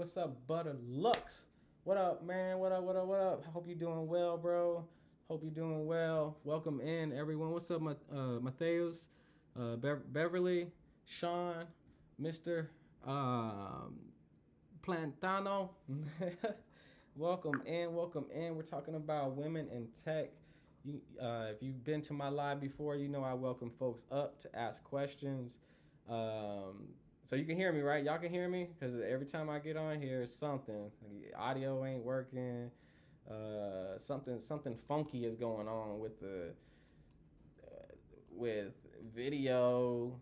What's up, Butter Lux? What up, man? What up? What up? What up? Hope you doing well, bro. Hope you doing well. Welcome in, everyone. What's up, Mateus, Beverly, Sean, Mister Plantano? Welcome in. Welcome in. We're talking about women in tech. If you've been to my live before, you know I welcome folks up to ask questions. Um, so you can hear me, right? Y'all can hear me because every time I get on here, it's something. Audio ain't working. Something funky is going on with the with video.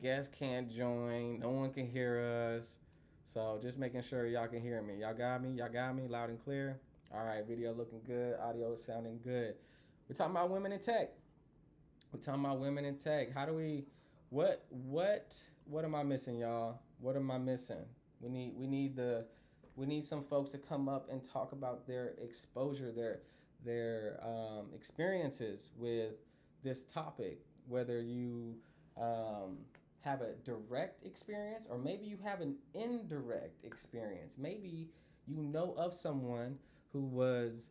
Guests can't join. No one can hear us. So just making sure y'all can hear me. Y'all got me. Y'all got me loud and clear. All right, video looking good. Audio sounding good. We're talking about women in tech. We're talking about women in tech. How do we? What am I missing, y'all? What am I missing? We need some folks to come up and talk about their exposure, their experiences with this topic. Whether you have a direct experience or maybe you have an indirect experience. Maybe you know of someone who was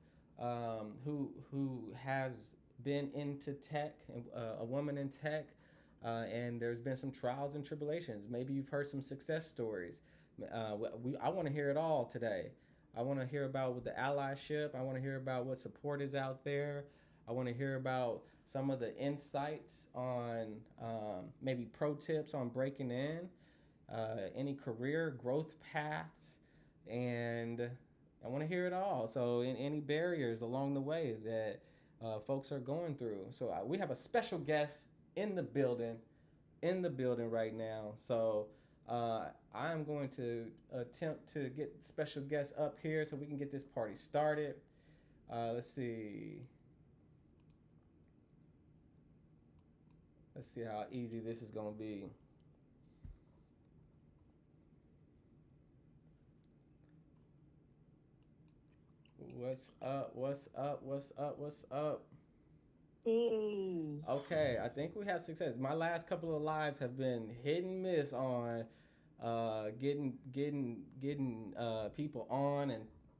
who has been into tech, a woman in tech, and there's been some trials and tribulations. Maybe you've heard some success stories. I want to hear it all today. I want to hear about the allyship. I want to hear about what support is out there. I want to hear about some of the insights on maybe pro tips on breaking in, any career growth paths, and I want to hear it all. So, in any barriers along the way that folks are going through. So, we have a special guest in the building right now. So, I'm going to attempt to get special guests up here so we can get this party started. Let's see. Let's see how easy this is going to be. What's up? What's up? What's up? What's up? Hey, Okay, I think we have success. My last couple of lives have been hit and miss on getting people on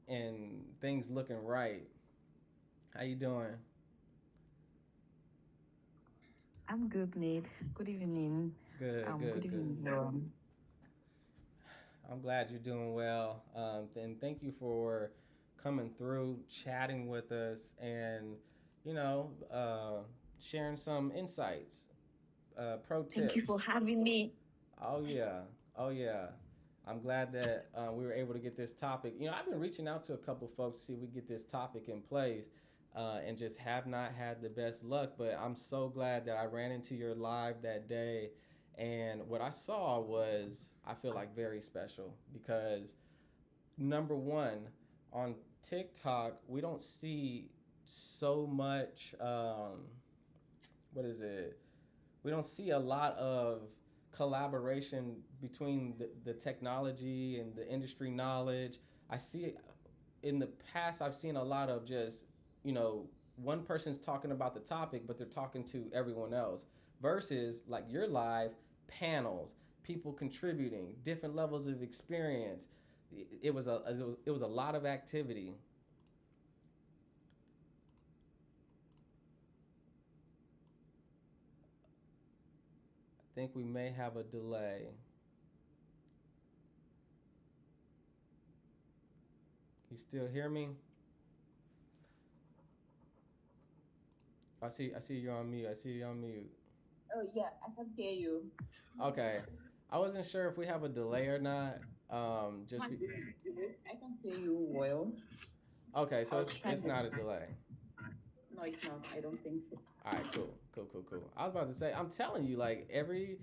and things looking right. How you doing? I'm good, Nate. Good evening. Good, Good good, good. evening, everyone. I'm glad you're doing well. And thank you for coming through, chatting with us, and you know, sharing some insights, pro Thank you for tips. having me. Oh yeah, oh yeah. I'm glad that we were able to get this topic. I've been reaching out to a couple folks to see if we get this topic in place, and just have not had the best luck. But I'm so glad that I ran into your live that day, and what I saw was I feel like very special because number one, on TikTok we don't see so much. What is it? We don't see a lot of collaboration between the technology and the industry knowledge. I see it in the past. I've seen a lot of just, you know, one person's talking about the topic, but they're talking to everyone else. Versus like your live panels, people contributing, different levels of experience. It was a lot of activity. I think we may have a delay. You still hear me? I see you're on mute. I see you on mute. Oh yeah, I can hear you. Okay. I wasn't sure if we have a delay or not. Just be I can hear you well. Okay, so I'll try it's my not a best. delay. No, it's not. I don't think so. All right, cool, cool, cool, cool. I was about to say, I'm telling you, like every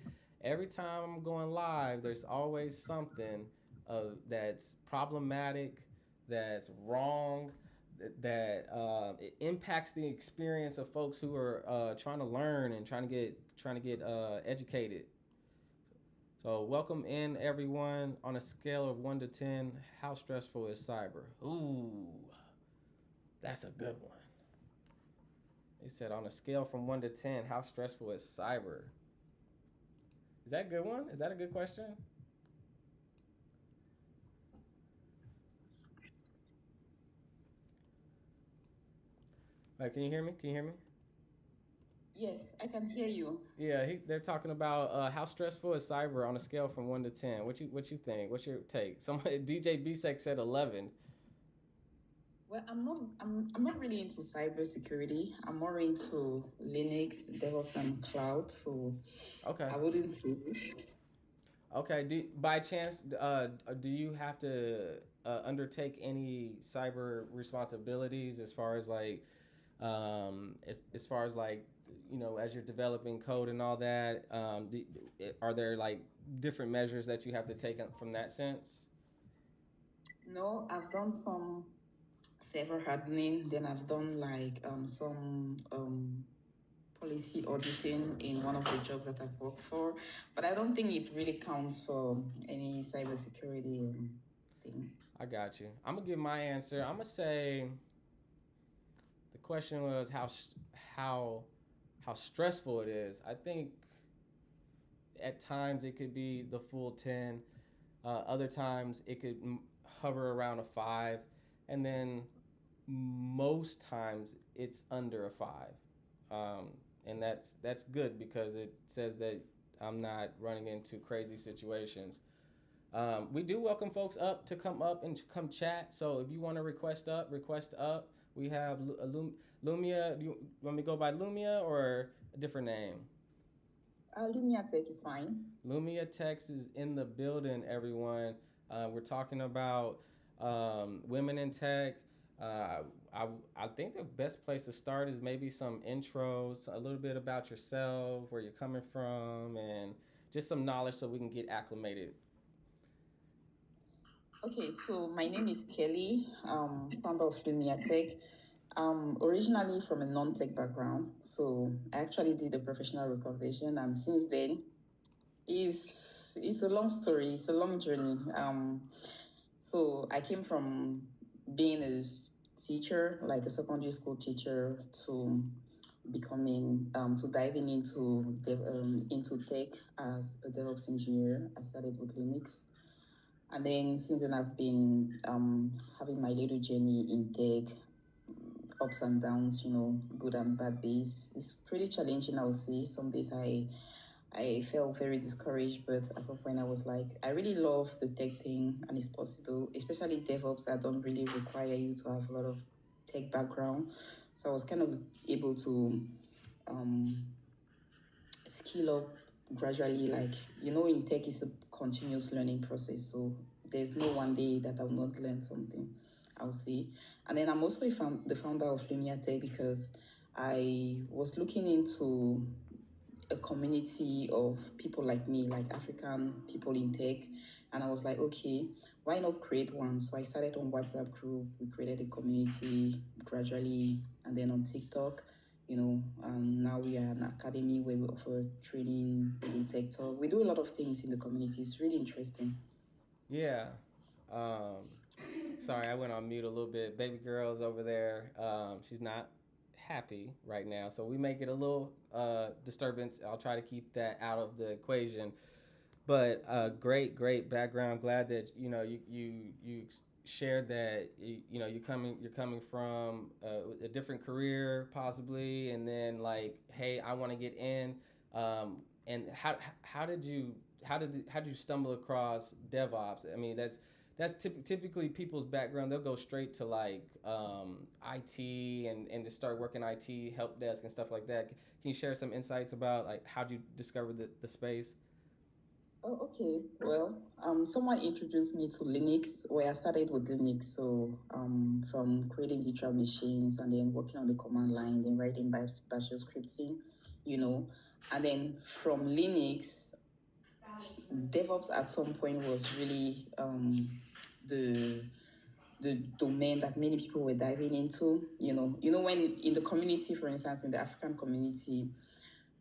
time I'm going live, there's always something that's problematic, that's wrong, that it impacts the experience of folks who are trying to learn and trying to get educated. So welcome in everyone. On a scale of 1 to 10, how stressful is cyber? Ooh, that's a good one. They said on a scale from 1 to 10, how stressful is cyber? Is that a good one? Is that a good question? Can you hear me? Can you hear me? Yes, I can hear you. Yeah, they're talking about how stressful is cyber on a scale from 1 to 10. What you think? What's your take? Somebody DJ Bisek said 11. Well, I'm not really into cybersecurity. I'm more into Linux, DevOps, and cloud. So Okay. I wouldn't say. Okay. By chance, do you have to undertake any cyber responsibilities as far as like, as far as like, as you're developing code and all that? Are there like different measures that you have to take from that sense? No, I've done some server hardening. Then I've done like some policy auditing in one of the jobs that I've worked for. But I don't think it really counts for any cybersecurity thing. I got you. I'm gonna give my answer. I'm gonna say the question was how how stressful it is. I think at times it could be the full 10. Other times it could hover around a 5, and then most times it's under a 5. And that's good because it says that I'm not running into crazy situations. We do welcome folks up to come up and come chat. So if you want to request up. We have Lumia. Do you want me to go by Lumia or a different name? Lumia Tech is fine. Lumia Tex is in the building, everyone. We're talking about women in tech. I think the best place to start is maybe some intros, a little bit about yourself, where you're coming from, and just some knowledge so we can get acclimated. Okay, so my name is Kelly, founder of Lumia Tech. Originally from a non-tech background, so I actually did a professional recognition, and since then, it's a long story. It's a long journey. So I came from being a teacher, like a secondary school teacher, to becoming to diving into tech as a DevOps engineer. I started with Linux, and then since then I've been having my little journey in tech, ups and downs, good and bad days. It's pretty challenging, I would say. Some days I felt very discouraged, but at some point I was like, I really love the tech thing and it's possible, especially DevOps that don't really require you to have a lot of tech background. So I was kind of able to um, skill up gradually. Like, in tech is a continuous learning process. So there's no one day that I will not learn something, I'll say. And then I'm also the founder of Lumia Tech because I was looking into a community of people like me, like African people in tech. And I was like, okay, why not create one? So I started on WhatsApp group. We created a community gradually, and then on TikTok, now we are an academy where we offer training, we do tech talk. We do a lot of things in the community. It's really interesting. Yeah. Um, Sorry, I went on mute a little bit. Baby girl's over there. She's not happy right now, so we may get a little disturbance. I'll try to keep that out of the equation. But great background. Glad that you shared that. You're coming from a different career possibly, and then like, hey, I want to get in. And how did you stumble across DevOps? I mean, that's typically people's background. They'll go straight to like IT and just start working IT help desk and stuff like that. Can you share some insights about like how did you discover the space? Oh, okay. Well, someone introduced me to Linux, where I started with Linux. So, from creating virtual machines and then working on the command lines and writing bash scripting, you know, and then from Linux, DevOps at some point was really the the domain that many people were diving into. When in the community, for instance, in the African community,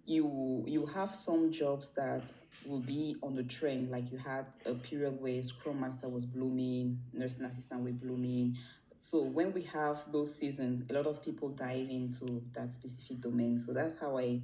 you have some jobs that will be on the trend. Like you had a period where Scrum Master was blooming, nursing assistant were blooming. So when we have those seasons, a lot of people dive into that specific domain. So that's how I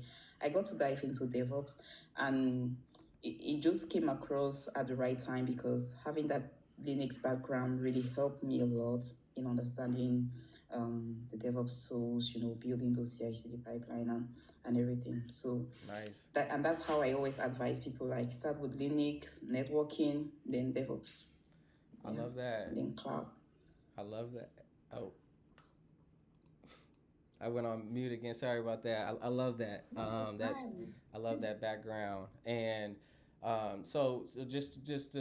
got to dive into DevOps, and it just came across at the right time because having that Linux background really helped me a lot. in understanding the DevOps tools, building those CI/CD pipeline and everything. So Nice. that's how I always advise people, like, start with Linux, networking, then DevOps. I Yeah. love that. And then cloud. I love that. Oh, I went on mute again. Sorry about that. I love that. I love that background. And so just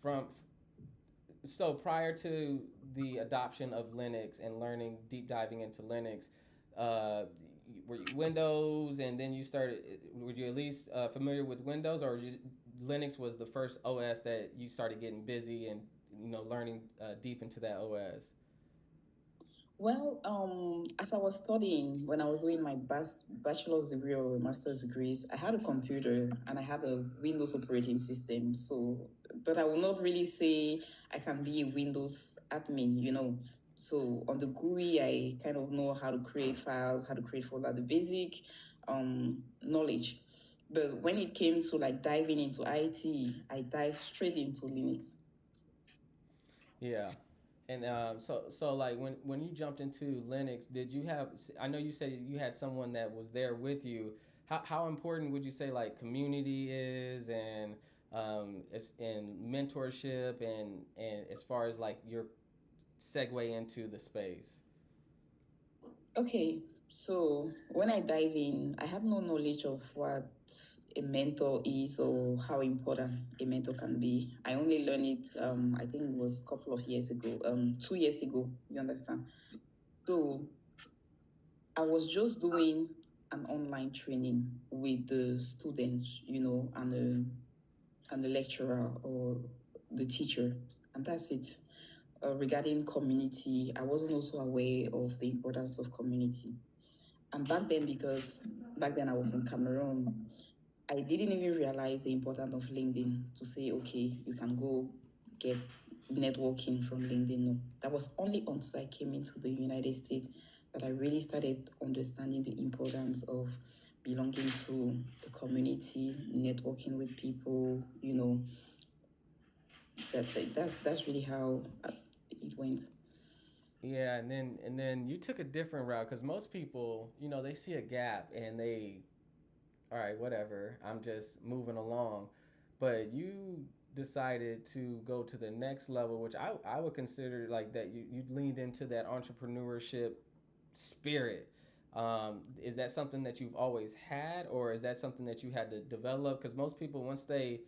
from so prior to the adoption of Linux and learning deep diving into Linux, uh, were you Windows, and then you started? Were you at least familiar with Windows, or Linux was the first OS that you started getting busy and learning deep into that OS? Well, as I was studying, when I was doing my bachelor's degree or master's degrees, I had a computer and I had a Windows operating system. So, but I will not really say I can be a Windows admin. So on the GUI, I kind of know how to create files, how to create folder, the basic knowledge. But when it came to like diving into IT, I dived straight into Linux. Yeah. And so like when you jumped into Linux, did you have? I know you said you had someone that was there with you. How important would you say like community is, and it's in mentorship, and as far as like your segue into the space? Okay, so when I dive in, I have no knowledge of what a mentor is or how important a mentor can be. I only learned it, I think it was a couple of years ago, 2 years ago, you understand? So I was just doing an online training with the students, and the lecturer or the teacher, and that's it. Regarding community, I wasn't also aware of the importance of community. And back then I was in Cameroon, I didn't even realize the importance of LinkedIn to say, okay, you can go get networking from LinkedIn. No, that was only once I came into the United States that I really started understanding the importance of belonging to the community, networking with people. That's really how it went. Yeah, and then you took a different route because most people, they see a gap and they, all right, whatever, I'm just moving along. But you decided to go to the next level, which I would consider like that you leaned into that entrepreneurship spirit. Is that something that you've always had, or is that something that you had to develop? Because most people, once they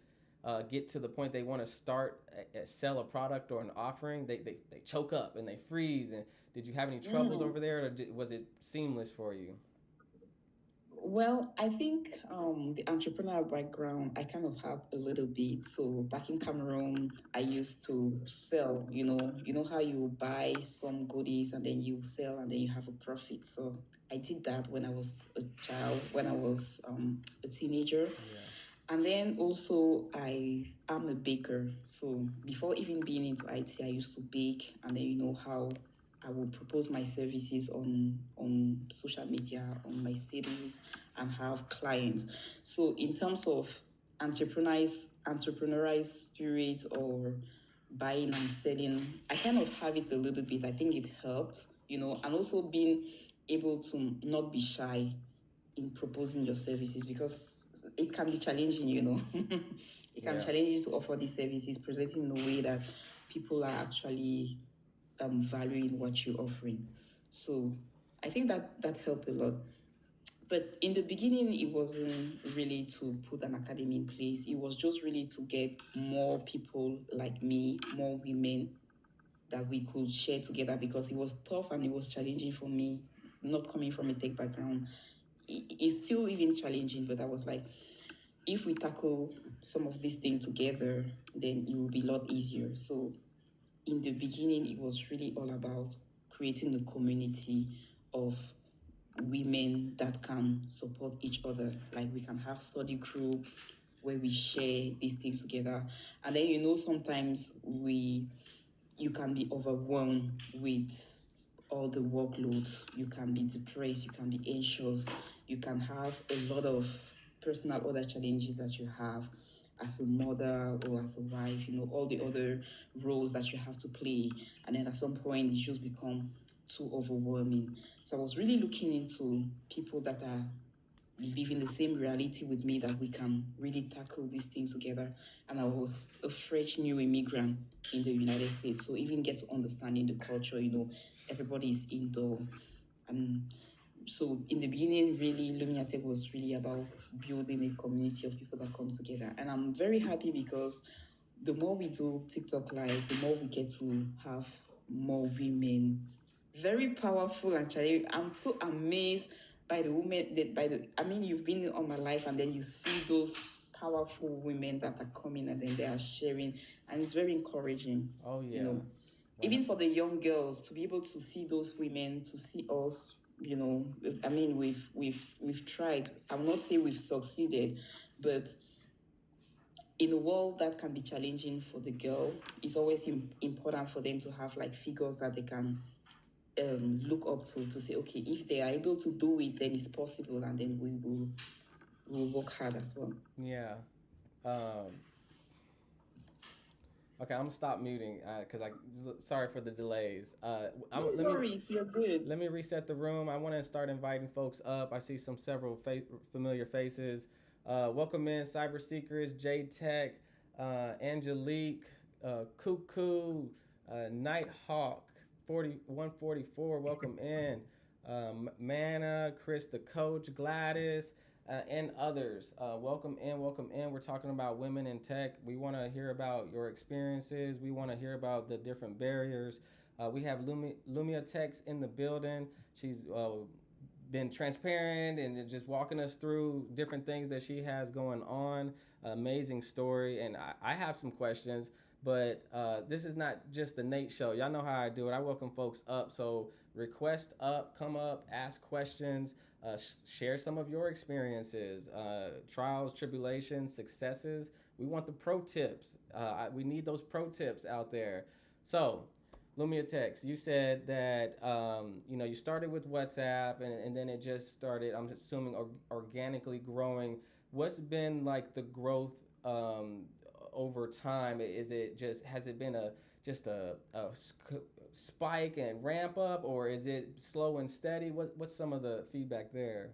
get to the point they want to start sell a product or an offering, they choke up and they freeze. And did you have any troubles over there, or was it seamless for you? Well, I think the entrepreneurial background I kind of have a little bit. So back in Cameroon, I used to sell. You know how you buy some goodies and then you sell and then you have a profit. So I did that when I was a child, when I was a teenager. Yeah. And then also I am a baker. So before even being into IT, I used to bake, and then you know how I will propose my services on social media, on my status, and have clients. So in terms of entrepreneurial spirit or buying and selling, I kind of have it a little bit. I think it helps, and also being able to not be shy in proposing your services, because it can be challenging. It can Yeah. challenge you to offer these services, presenting in a way that people are actually valuing what you're offering. So I think that helped a lot. But in the beginning, it wasn't really to put an academy in place. It was just really to get more people like me, more women that we could share together, because it was tough and it was challenging for me, not coming from a tech background. It's still even challenging, but I was like, if we tackle some of these things together, then it will be a lot easier. So in the beginning, it was really all about creating a community of women that can support each other. Like, we can have study group where we share these things together. And then, sometimes you can be overwhelmed with all the workloads. You can be depressed, you can be anxious, you can have a lot of personal other challenges that you have as a mother or as a wife, all the other roles that you have to play. And then at some point, it just become too overwhelming. So I was really looking into people that are living the same reality with me, that we can really tackle these things together. And I was a fresh new immigrant in the United States, so even get to understanding the culture. Everybody is indoor. So in the beginning, really, Lumia Tech was really about building a community of people that comes together. And I'm very happy because the more we do TikTok Live, the more we get to have more women. Very powerful and challenging. I'm so amazed by the women you've been on my life, and then you see those powerful women that are coming and then they are sharing, and it's very encouraging. Oh yeah. Even for the young girls to be able to see those women, to see us, we've tried. I will not say we've succeeded, but in a world that can be challenging for the girl, it's always important for them to have like figures that they can look up to say, okay, if they are able to do it, then it's possible, and then we'll work hard as well. Yeah. Okay, I'm gonna stop muting because sorry for the delays. No worries, you're good. Let me reset the room. I want to start inviting folks up. I see several familiar faces. Welcome in, Cyber Seekers, J Tech, Angelique, Cuckoo, Nighthawk, 144. Welcome in, Mana, Chris the Coach, Gladys. And others. Welcome in, welcome in. We're talking about women in tech. We want to hear about your experiences. We want to hear about the different barriers. We have Lumia Techs in the building. She's been transparent and just walking us through different things that she has going on. Amazing story. And I have some questions, but this is not just the Nate show. Y'all know how I do it. I welcome folks up. So request up, come up, ask questions. Share some of your experiences, trials, tribulations, successes. We want the pro tips. We need those pro tips out there. So, Lumia Techs, you said that you started with WhatsApp and then it just started, I'm assuming, organically growing. What's been like the growth over time? Has it been a spike and ramp up, or is it slow and steady? What's some of the feedback there?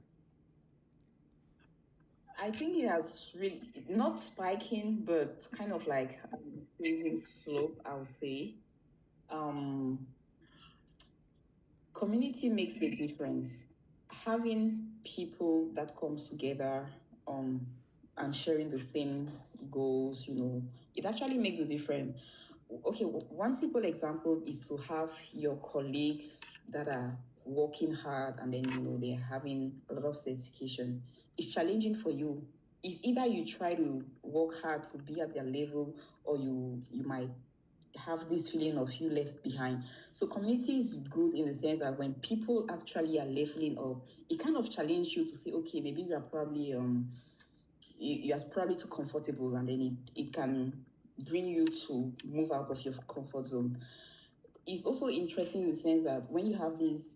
I think it has really not spiking, but kind of like increasing slope, I would say. Community makes the difference. Having people that comes together and sharing the same goals, it actually makes the difference. Okay, one simple example is to have your colleagues that are working hard, and then they're having a lot of certification. It's challenging for you. It's either you try to work hard to be at their level, or you might have this feeling of you left behind. So community is good in the sense that when people actually are leveling up, it kind of challenges you to say, okay, maybe you are probably too comfortable, and then it can bring you to move out of your comfort zone. It's also interesting in the sense that when you have this,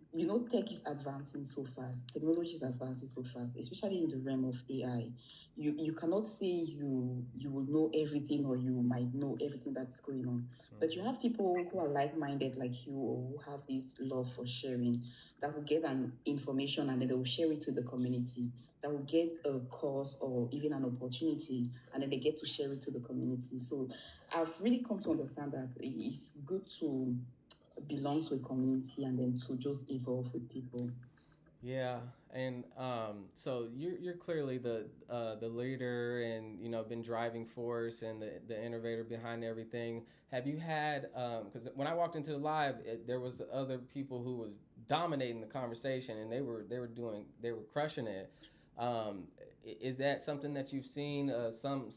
tech is advancing so fast, technology is advancing so fast, especially in the realm of AI. You cannot say you will know everything, or you might know everything that's going on. Mm-hmm. But you have people who are like-minded like you, or who have this love for sharing, that will get an information and then they will share it to the community, that will get a course or even an opportunity, and then they get to share it to the community. So I've really come to understand that it's good to belong to a community and then to just evolve with people. Yeah, and so you're clearly the leader, and been driving force and the innovator behind everything. Have you had because when I walked into the live, there was other people who was dominating the conversation, and they were crushing it. Is that something that you've seen? Some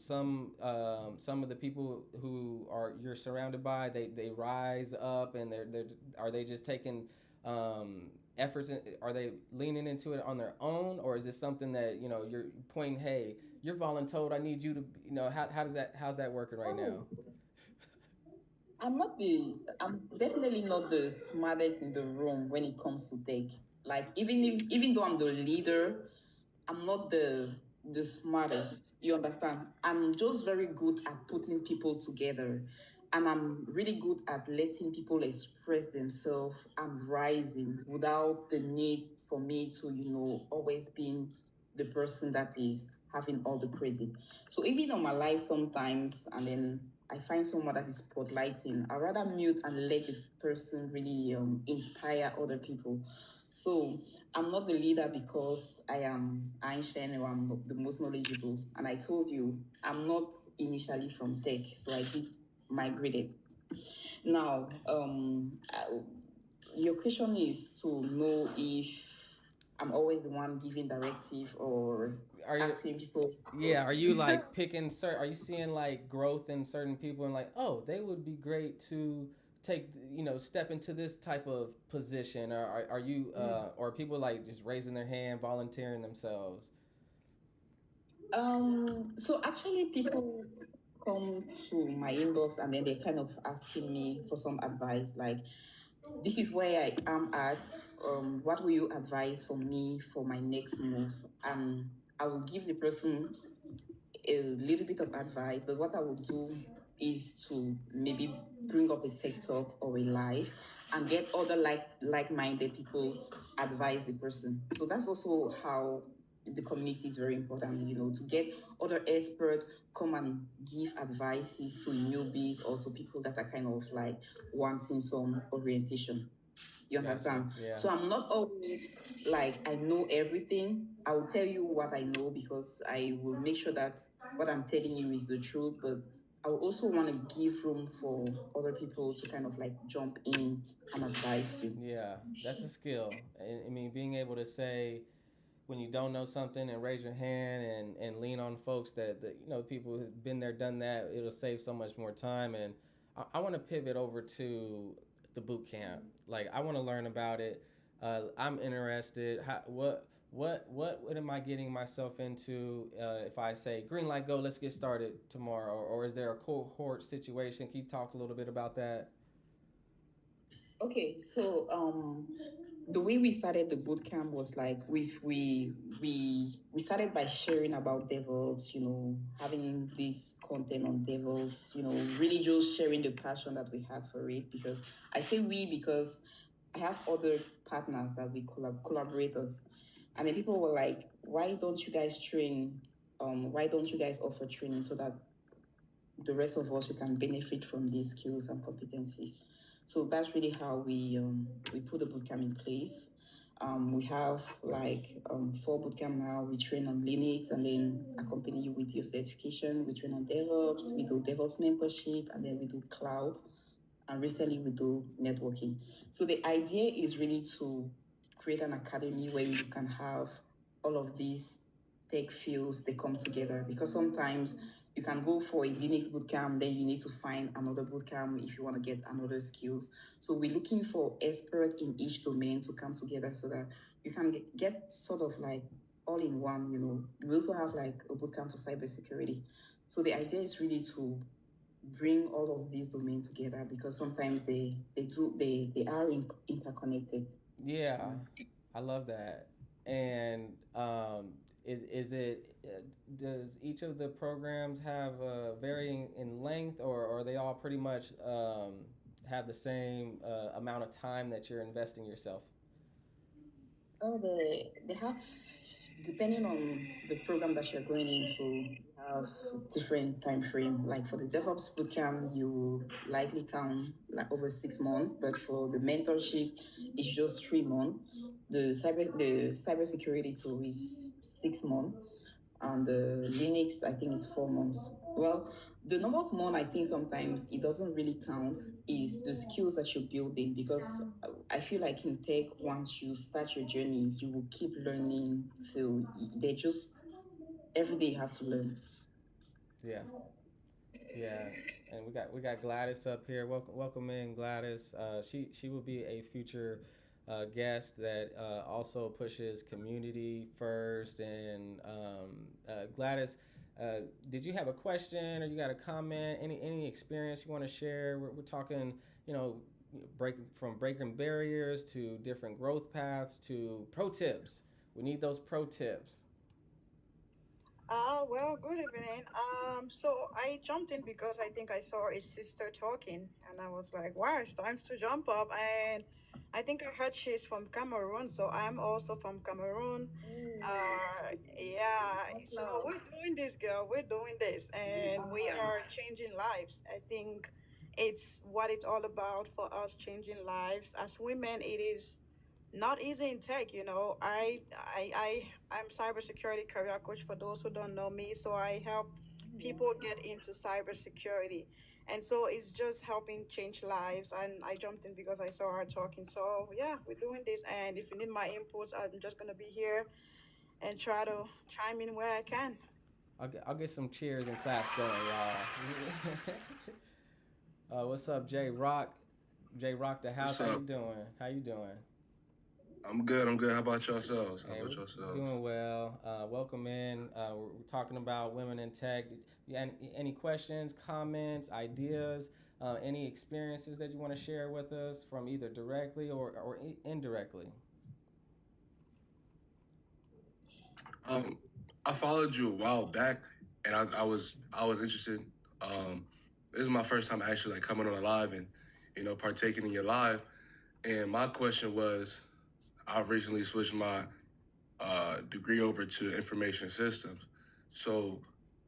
of the people who you're surrounded by, they rise up, and are they just taking efforts? Are they leaning into it on their own, or is this something that you're pointing? Hey, you're voluntold. I need you to how's that working right now? I'm definitely not the smartest in the room when it comes to tech. Like even though I'm the leader, I'm not the the smartest. You understand? I'm just very good at putting people together. And I'm really good at letting people express themselves and rising without the need for me to, always being the person that is having all the credit. So even on my life sometimes, and then I find someone that is spotlighting, I rather mute and let the person really inspire other people. So I'm not the leader because I am Einstein or I'm not the most knowledgeable. And I told you, I'm not initially from tech, so I did migrated. Now, your question is to know if I'm always the one giving directive or Are you? asking people. Yeah. Are you like picking certain? Are you seeing like growth in certain people and like, oh, they would be great to take, step into this type of position? Or are you, or are people like just raising their hand, volunteering themselves? So actually, people come to my inbox and then they're kind of asking me for some advice, like, this is where I am at. What will you advise for me for my next move? And I will give the person a little bit of advice, but what I would do is to maybe bring up a TikTok or a live and get other like-minded people advise the person. So that's also how the community is very important, to get other experts come and give advices to newbies or to people that are kind of like wanting some orientation. You Gotcha. understand? Yeah. So I'm not always like I know everything. I will tell you what I know because I will make sure that what I'm telling you is the truth. But I will also want to give room for other people to kind of like jump in and advise you. Yeah, that's a skill. I mean, being able to say when you don't know something and raise your hand and lean on folks that people who've been there, done that, it'll save so much more time. And I want to pivot over to the boot camp. Like, I want to learn about it. I'm interested. What am I getting myself into if I say green light, go, let's get started tomorrow? Or is there a cohort situation? Can you talk a little bit about that? Okay, so the way we started the boot camp was like we started by sharing about DevOps, having this content on DevOps, really just sharing the passion that we had for it. Because I say we because I have other partners that we collaborators, and then people were like, "Why don't you guys train? Why don't you guys offer training so that the rest of us we can benefit from these skills and competencies?" So that's really how we put the bootcamp in place. We have like 4 bootcamp now. We train on Linux and then accompany you with your certification. We train on DevOps. We do DevOps membership and then we do cloud. And recently we do networking. So the idea is really to create an academy where you can have all of these tech fields they come together because sometimes you can go for a Linux bootcamp, then you need to find another bootcamp if you want to get another skills. So we're looking for experts in each domain to come together so that you can get sort of like all in one. We also have like a bootcamp for cybersecurity. So the idea is really to bring all of these domains together because sometimes they are interconnected. Yeah, I love that. And is it does each of the programs have varying in length, or are they all pretty much have the same amount of time that you're investing yourself? Oh, they have, depending on the program that you're going into, have different time frame. Like for the DevOps bootcamp, you likely count like over 6 months, but for the mentorship, it's just 3 months. The cybersecurity tool is 6 months, and the Linux I think is 4 months. Well, the number of months I think sometimes it doesn't really count is the skills that you're building because I feel like in tech once you start your journey you will keep learning till they just every day you have to learn. Yeah, yeah. And we got Gladys up here. Welcome in Gladys. She will be a future guest that also pushes community first. And Gladys, did you have a question or you got a comment? Any experience you want to share? We're talking, you know, breaking barriers to different growth paths to pro tips. We need those pro tips. Well, good evening. So I jumped in because I think I saw a sister talking, and I was like, "Wow, it's time to jump up." And I think I heard she's from Cameroon, so I'm also from Cameroon. Yeah. So Wow. we're doing this, girl. We're doing this, and we are changing lives. I think it's what it's all about for us, changing lives as women. It is not easy in tech. I'm cybersecurity career coach for those who don't know me. So I help people get into cybersecurity, and so it's just helping change lives. And I jumped in because I saw her talking. So yeah, we're doing this, and if you need my inputs, I'm just gonna be here and try to chime in where I can. I'll get some cheers and claps going, y'all. What's up, J Rock? J Rock the house. What's How you up? doing? How you doing? I'm good. I'm good. How about yourselves? How Hey, about we're yourselves? doing well. Welcome in. We're talking about women in tech. Any questions, comments, ideas, any experiences that you want to share with us from either directly or indirectly? Um, I followed you a while back, and I was interested. Um, this is my first time actually like coming on a live and partaking in your live. And my question was, I've recently switched my degree over to information systems. So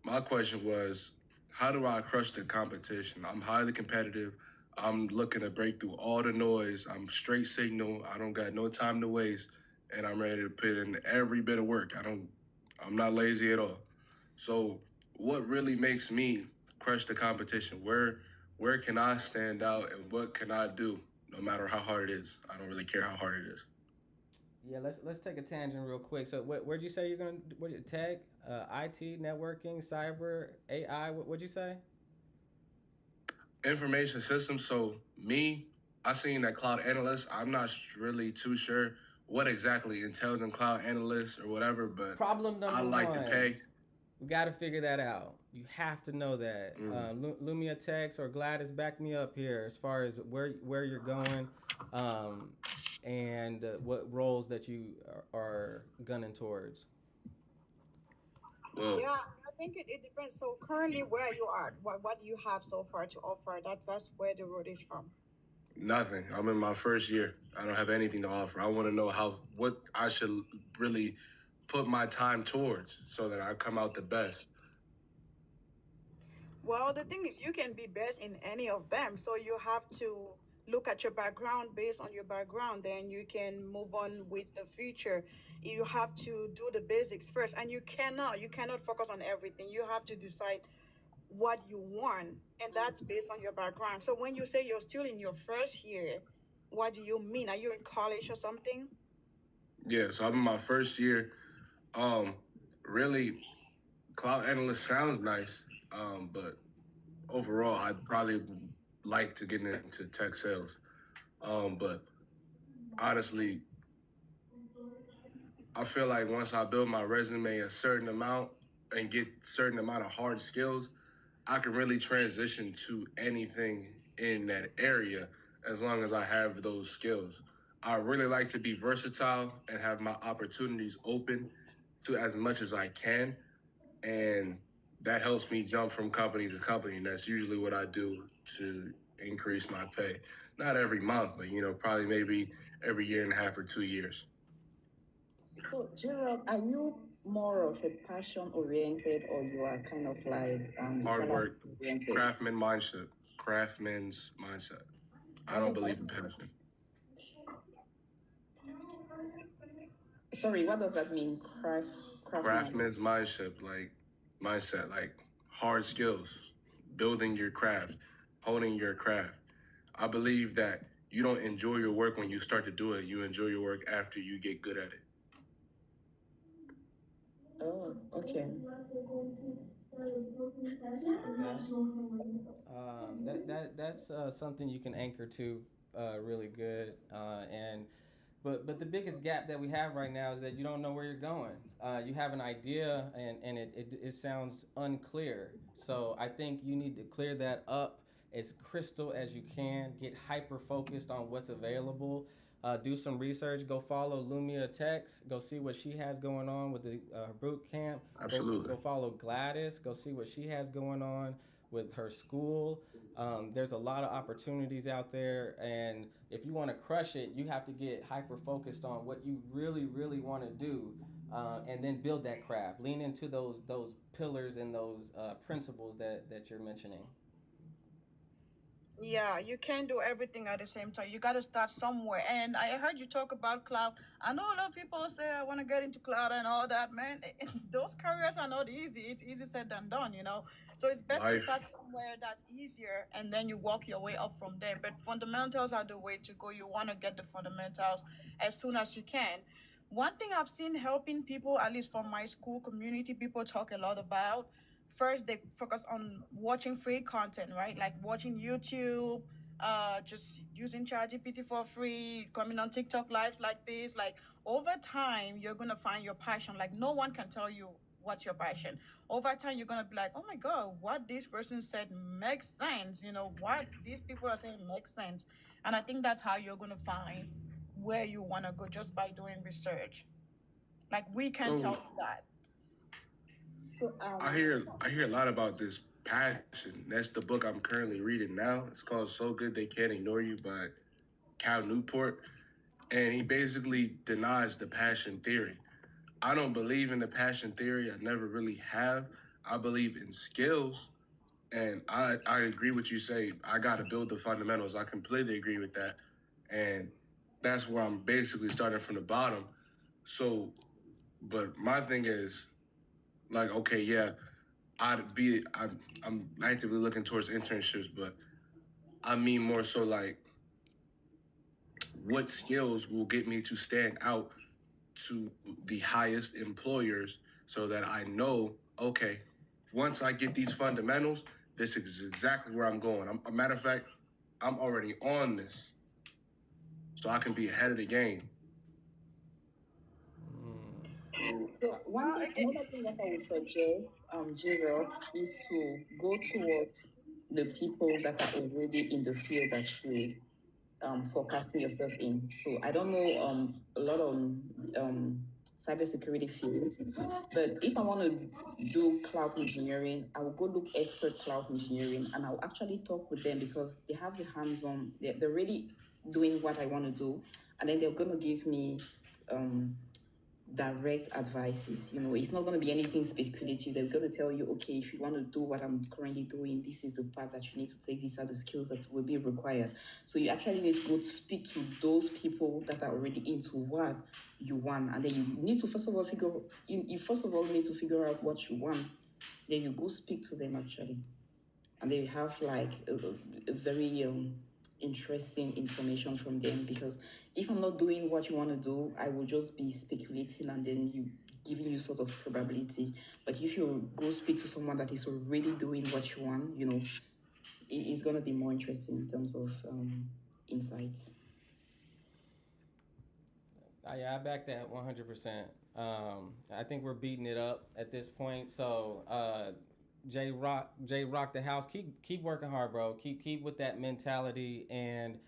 my question was, how do I crush the competition? I'm highly competitive. I'm looking to break through all the noise. I'm straight signal. I don't got no time to waste, and I'm ready to put in every bit of work. I'm not lazy at all. So what really makes me crush the competition? Where can I stand out, and what can I do? No matter how hard it is, I don't really care how hard it is. Yeah, let's take a tangent real quick. So, where'd you say you're gonna? What tech, IT, networking, cyber, AI? What'd you say? Information systems. So me, I seen that cloud analyst. I'm not really too sure what exactly entails in cloud analyst or whatever, but Problem I number like to one. pay. We got to figure that out. You have to know that. Mm. Lumia Techs or Gladys, back me up here as far as where you're going, um, and what roles that you are gunning towards. Well, Yeah, I think it depends. So currently, where you are, what do you have so far to offer? That's where the road is from. nothing. I'm in my first year. I don't have anything to offer. I want to know what I should really put my time towards so that I come out the best. Well, the thing is, you can be best in any of them. So you have to look at your background based on your background, then you can move on with the future. You have to do the basics first, and you cannot focus on everything. You have to decide what you want, and that's based on your background. So when you say you're still in your first year, what do you mean? Are you in college or something? Yeah, so I'm in my first year. Um, really, cloud analyst sounds nice, but overall, I'd probably like to get into tech sales. But honestly, I feel like once I build my resume a certain amount and get certain amount of hard skills, I can really transition to anything in that area as long as I have those skills. I really like to be versatile and have my opportunities open to as much as I can, and that helps me jump from company to company. And that's usually what I do to increase my pay. Not every month, but probably maybe every year and a half or 2 years. So, Gerald, are you more of a passion oriented or you are kind of like Hard salary work, oriented? craftsman's mindset. I What don't does believe that in mean? passion. Sorry, what does that mean? Craftsman. Craftsman's mindset, like hard skills, building your craft, honing your craft. I believe that you don't enjoy your work when you start to do it. You enjoy your work after you get good at it. Oh, okay. Okay. That's something you can anchor to really good. And but the biggest gap that we have right now is that you don't know where you're going. You have an idea and it sounds unclear. So I think you need to clear that up as crystal as you can. Get hyper focused on what's available. Do some research. Go follow Lumia Tex. Go see what she has going on with the boot camp. Absolutely. Go follow Gladys. Go see what she has going on with her school. There's a lot of opportunities out there, and if you want to crush it, you have to get hyper focused on what you really, really want to do, and then build that craft. Lean into those pillars and those principles that you're mentioning. Yeah, you can't do everything at the same time. You got to start somewhere. And I heard you talk about cloud. I know a lot of people say, I want to get into cloud and all that, man. Those careers are not easy. It's easy said than done, you know? So it's best to Life. start somewhere that's easier and then you walk your way up from there. But fundamentals are the way to go. You want to get the fundamentals as soon as you can. One thing I've seen helping people, at least from my school community, people talk a lot about. First, they focus on watching free content, right? Like watching YouTube, just using ChatGPT for free, coming on TikTok lives like this. Like over time, you're gonna find your passion. Like no one can tell you what's your passion. Over time, you're gonna be like, oh my God, what this person said makes sense. You know, what these people are saying makes sense. And I think that's how you're gonna find where you wanna go just by doing research. Like we can tell So you that. So I hear a lot about this passion. That's the book I'm currently reading now. It's called So Good They Can't Ignore You by Cal Newport. And he basically denies the passion theory. I don't believe in the passion theory. I never really have. I believe in skills. And I agree with you say. I got to build the fundamentals. I completely agree with that. And that's where I'm basically starting from the bottom. So, but my thing is, like, okay, yeah, I'm actively looking towards internships, but I mean more so like what skills will get me to stand out to the highest employers so that I know, okay, once I get these fundamentals, this is exactly where I'm going. A matter of fact, I'm already on this, so I can be ahead of the game. So another thing that I would suggest, J-Rock, is to go towards the people that are already in the field that you forecasting yourself in. So I don't know a lot of cybersecurity fields, but if I want to do cloud engineering, I will go look expert cloud engineering, and I'll actually talk with them because they have the hands-on. They're really doing what I want to do, and then they're going to give me direct advices. You know, it's not going to be anything speculative. They're going to tell you, okay, if you want to do what I'm currently doing, this is the path that you need to take. These are the skills that will be required. So you actually need to go speak to those people that are already into what you want, and then you need to first of all need to figure out what you want. Then you go speak to them actually, and they have like a very interesting information from them, because if I'm not doing what you want to do, I will just be speculating and then you giving you sort of probability. But if you go speak to someone that is already doing what you want, you know, it's going to be more interesting in terms of insights. Yeah, I back that 100%. I think we're beating it up at this point. So, J Rock the house. Keep working hard, bro. Keep with that mentality, and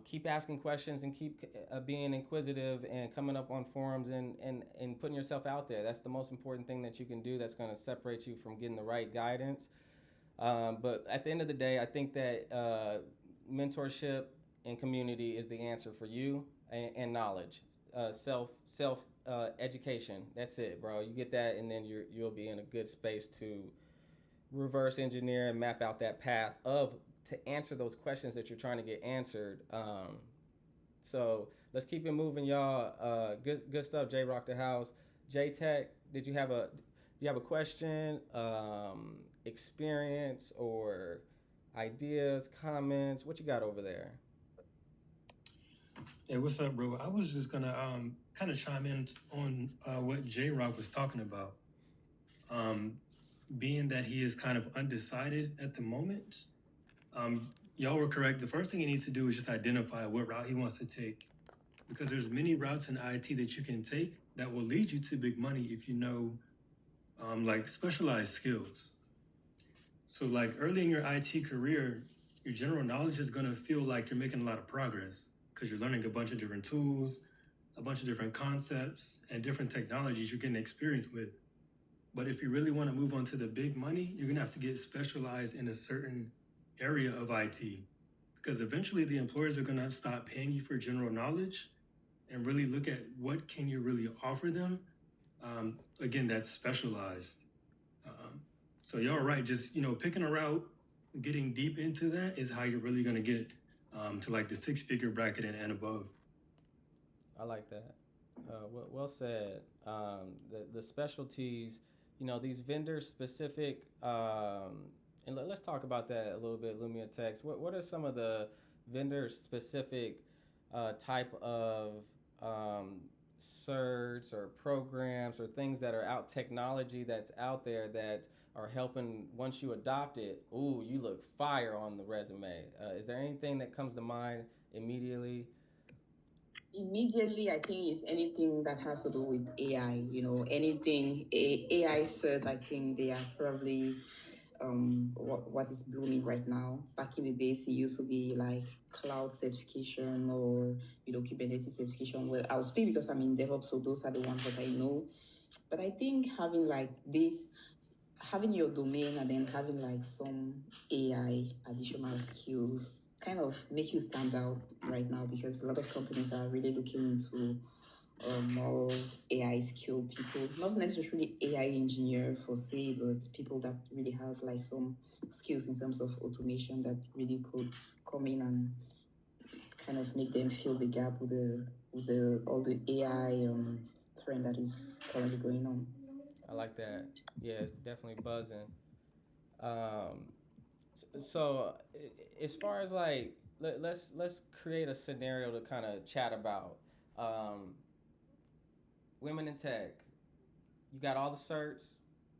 keep asking questions, and keep being inquisitive and coming up on forums, and putting yourself out there. That's the most important thing that you can do. That's going to separate you from getting the right guidance. But at the end of the day, I think that mentorship and community is the answer for you, and knowledge, self education. That's it, bro. You get that, and then you'll be in a good space to reverse engineer and map out that path to answer those questions that you're trying to get answered. So let's keep it moving, y'all. Good stuff, J Rock the house. J Tech, do you have a question, experience, or ideas, comments? What you got over there? Hey, what's up, bro? I was just gonna kind of chime in on what J Rock was talking about. Being that he is kind of undecided at the moment, y'all were correct. The first thing he needs to do is just identify what route he wants to take, because there's many routes in IT that you can take that will lead you to big money if you know like specialized skills. So like early in your IT career, your general knowledge is gonna feel like you're making a lot of progress because you're learning a bunch of different tools, a bunch of different concepts, and different technologies you're getting experience with. But if you really want to move on to the big money, you're gonna have to get specialized in a certain area of IT. Because eventually the employers are gonna stop paying you for general knowledge and really look at what can you really offer them. Again, that's specialized. So you're right. Just picking a route, getting deep into that is how you're really gonna get to like the six-figure bracket and above. I like that. Well said. The specialties, these vendor specific, and let's talk about that a little bit. Lumia Techs. What are some of the vendor specific type of certs or programs or things that are out, technology that's out there that are helping once you adopt it? Ooh, you look fire on the resume. Is there anything that comes to mind immediately? Immediately, I think it's anything that has to do with AI. Anything AI cert. I think they are probably what is blooming right now. Back in the days, it used to be like cloud certification or Kubernetes certification. Well, I'll speak because I'm in DevOps, so those are the ones that I know. But I think having like this, having your domain and then having like some AI additional skills kind of make you stand out right now, because a lot of companies are really looking into more AI skilled people, not necessarily AI engineer for say, but people that really have like some skills in terms of automation that really could come in and kind of make them fill the gap with the all the AI trend that is currently going on. I like that. Yeah, it's definitely buzzing. Um, so as far as like let's create a scenario to kind of chat about um, women in tech. You got all the certs,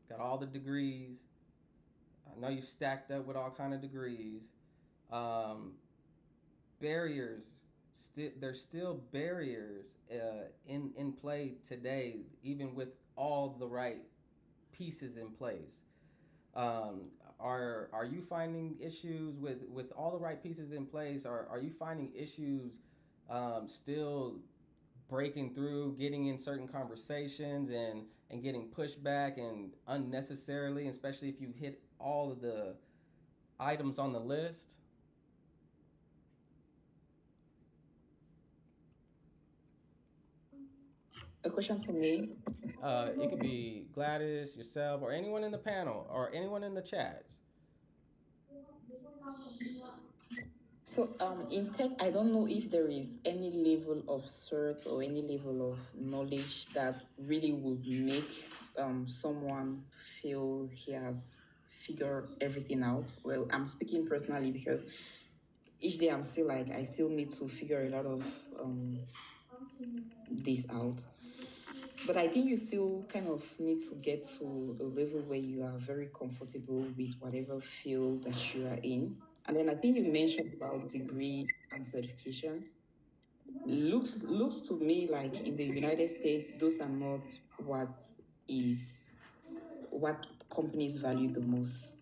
got all the degrees. I know you stacked up with all kind of degrees. Um, barriers, there's still barriers in play today, even with all the right pieces in place. Um, are you finding issues with all the right pieces in place? Are you finding issues still breaking through, getting in certain conversations and getting pushed back and unnecessarily, especially if you hit all of the items on the list? A question for me. It could be Gladys, yourself, or anyone in the panel, or anyone in the chats. So in tech, I don't know if there is any level of cert or any level of knowledge that really would make someone feel he has figured everything out. Well, I'm speaking personally because each day I'm still like, I still need to figure a lot of this out. But I think you still kind of need to get to a level where you are very comfortable with whatever field that you are in. And then I think you mentioned about degree and certification. Looks to me like in the United States, those are not is what companies value the most.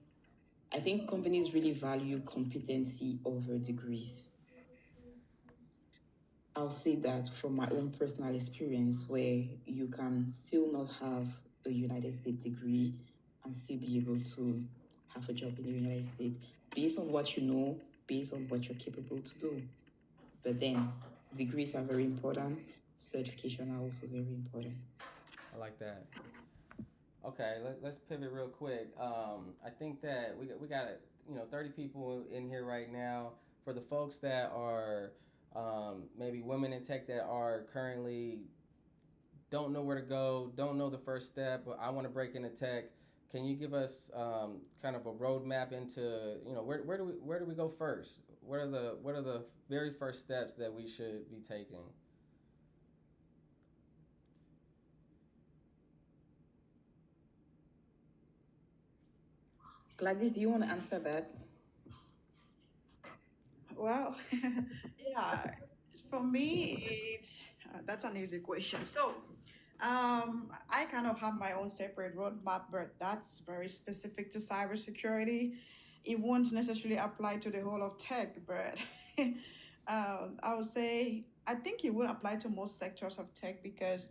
I think companies really value competency over degrees. I'll say that from my own personal experience, where you can still not have a United States degree and still be able to have a job in the United States based on what you know, based on what you're capable to do. But then degrees are very important, certification are also very important. I like that. Okay, let's pivot real quick. I think that we got 30 people in here right now. For the folks that are maybe women in tech that are currently don't know where to go, don't know the first step, but I want to break into tech. Can you give us kind of a roadmap into where do we go first? What are the very first steps that we should be taking? Gladys, do you want to answer that? Well, yeah, for me, it's that's an easy question. So, I kind of have my own separate roadmap, but that's very specific to cybersecurity. It won't necessarily apply to the whole of tech, but I would say I think it would apply to most sectors of tech because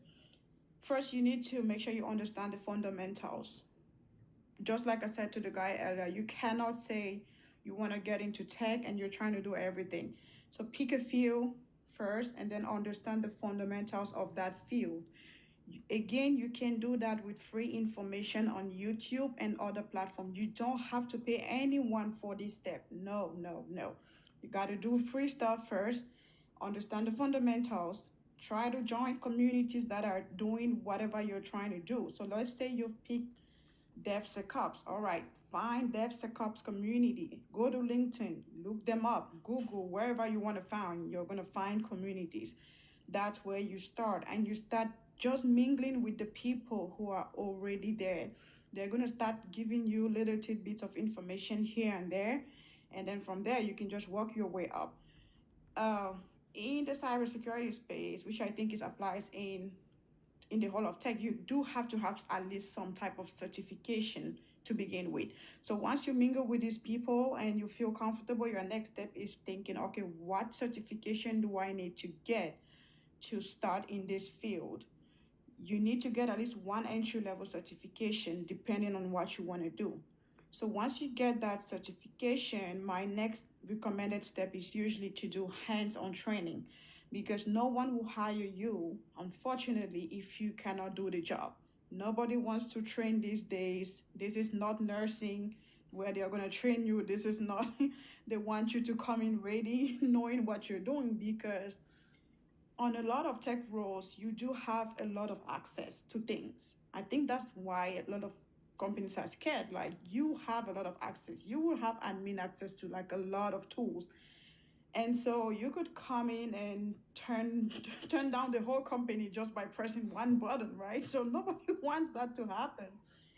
first you need to make sure you understand the fundamentals. Just like I said to the guy earlier, you cannot say you want to get into tech and you're trying to do everything. So pick a field first and then understand the fundamentals of that field. Again, you can do that with free information on YouTube and other platforms. You don't have to pay anyone for this step. No, no, no. You got to do free stuff first, understand the fundamentals, try to join communities that are doing whatever you're trying to do. So let's say you've picked DevSecOps. All right, find DevSecOps community. Go to LinkedIn, look them up, Google, wherever you want to find, you're going to find communities. That's where you start, and you start just mingling with the people who are already there. They're going to start giving you little tidbits of information here and there, and then from there you can just work your way up. In the cybersecurity space, which I think is applies in the whole of tech, you do have to have at least some type of certification to begin with. So once you mingle with these people and you feel comfortable, your next step is thinking, okay, what certification do I need to get to start in this field? You need to get at least one entry level certification depending on what you want to do. So once you get that certification, my next recommended step is usually to do hands-on training because no one will hire you, unfortunately, if you cannot do the job. Nobody wants to train these days. This is not nursing where they are going to train you. This is not, they want you to come in ready, knowing what you're doing because on a lot of tech roles, you do have a lot of access to things. I think that's why a lot of companies are scared. Like you have a lot of access. You will have admin access to like a lot of tools. And so you could come in and turn down the whole company just by pressing one button, right? So nobody wants that to happen.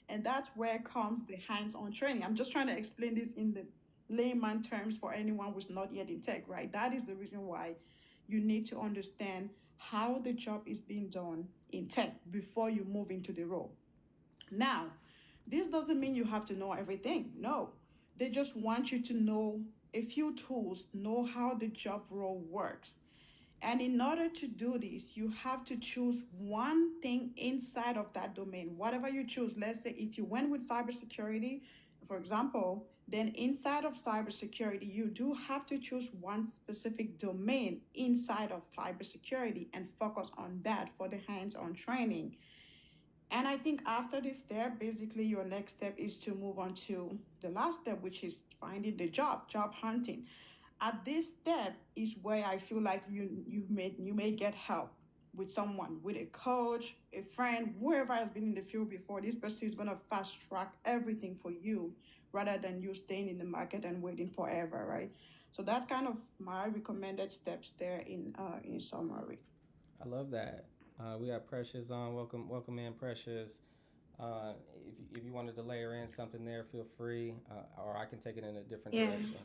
And that's where comes the hands-on training. I'm just trying to explain this in the layman terms for anyone who's not yet in tech, right? That is the reason why you need to understand how the job is being done in tech before you move into the role. Now, this doesn't mean you have to know everything. No, they just want you to know a few tools, know how the job role works. And in order to do this, you have to choose one thing inside of that domain. Whatever you choose, let's say if you went with cybersecurity, for example, then inside of cybersecurity, you do have to choose one specific domain inside of cybersecurity and focus on that for the hands-on training. And I think after this step, basically your next step is to move on to the last step, which is finding the job hunting. At this step is where I feel like you may get help with someone, with a coach, a friend, whoever has been in the field before. This person is gonna fast track everything for you rather than you staying in the market and waiting forever, right? So that's kind of my recommended steps there in summary. I love that. We got Precious on. Welcome in, Precious. If you wanted to layer in something there, feel free, or I can take it in a different Yeah. direction.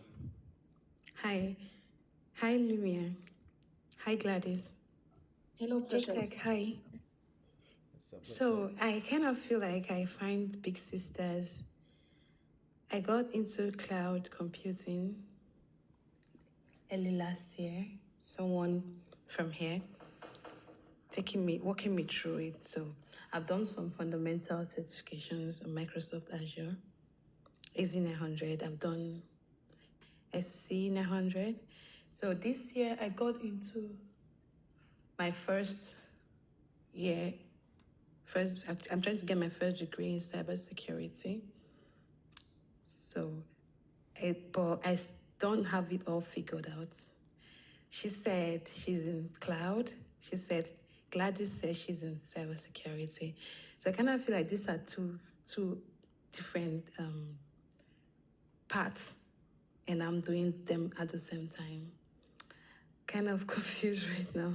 Hi. Hi, Lumia. Hi, Gladys. Hello, Tech Precious. Tech, hi. What's So up? I kind of feel like I find big sisters. I got into cloud computing early last year. Someone from here walking me through it. So I've done some fundamental certifications on Microsoft Azure, AZ900. I've done SC900. So this year I got into my first year. I'm trying to get my first degree in cybersecurity. So, but I don't have it all figured out. She said she's in cloud. She said Gladys said she's in cybersecurity. So I kind of feel like these are two different parts, and I'm doing them at the same time. Kind of confused right now.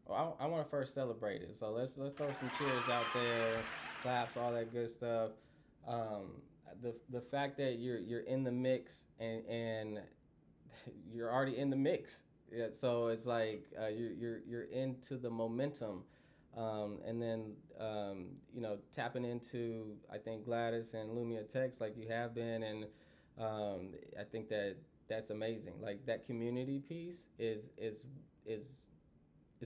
Well, I want to first celebrate it. So let's throw some cheers out there, claps, all that good stuff. The fact that you're in the mix and you're already in the mix. Yeah, so it's like you're into the momentum and then tapping into, I think, Gladys and Lumia Techs like you have been, and I think that's amazing. Like that community piece is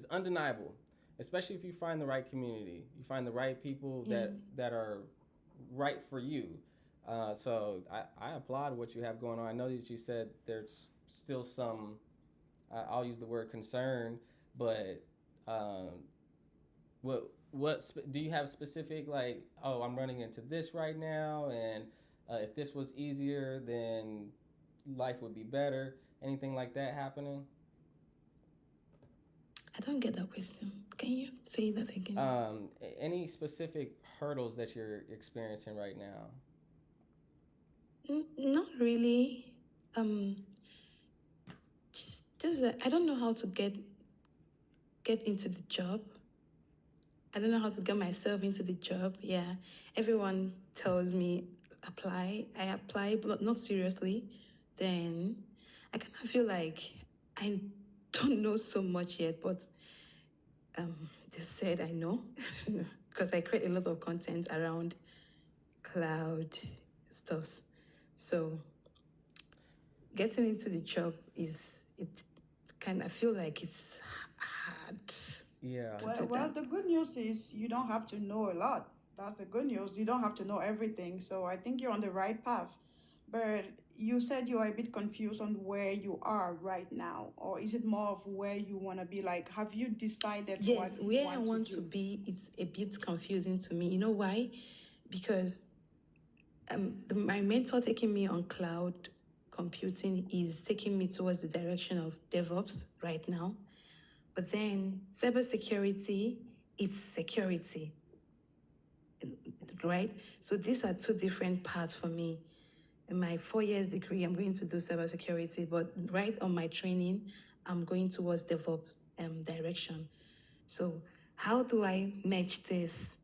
undeniable, especially if you find the right community, you find the right people that are right for you. So I applaud what you have going on. I know that you said there's still some, I'll use the word concern, but do you have specific, like, oh, I'm running into this right now, and if this was easier, then life would be better? Anything like that happening? I don't get that question. Can you say that again? Any specific hurdles that you're experiencing right now? Not really. Just that I don't know how to get into the job. I don't know how to get myself into the job. Yeah, everyone tells me apply. I apply, but not seriously. Then I kind of feel like I don't know so much yet, but they said I know because I create a lot of content around cloud stuff. So getting into the job I feel like it's hard. Yeah. Well, the good news is you don't have to know a lot. That's the good news. You don't have to know everything. So I think you're on the right path. But you said you are a bit confused on where you are right now, or is it more of where you want to be? Like, have you decided Yes, what you where want I want to to do? be, it's a bit confusing to me. You know why? Because my mentor taking me on cloud computing is taking me towards the direction of DevOps right now. But then cybersecurity, it's security, right? So these are two different paths for me. In my 4 years degree, I'm going to do cybersecurity, but right on my training, I'm going towards DevOps direction. So how do I match these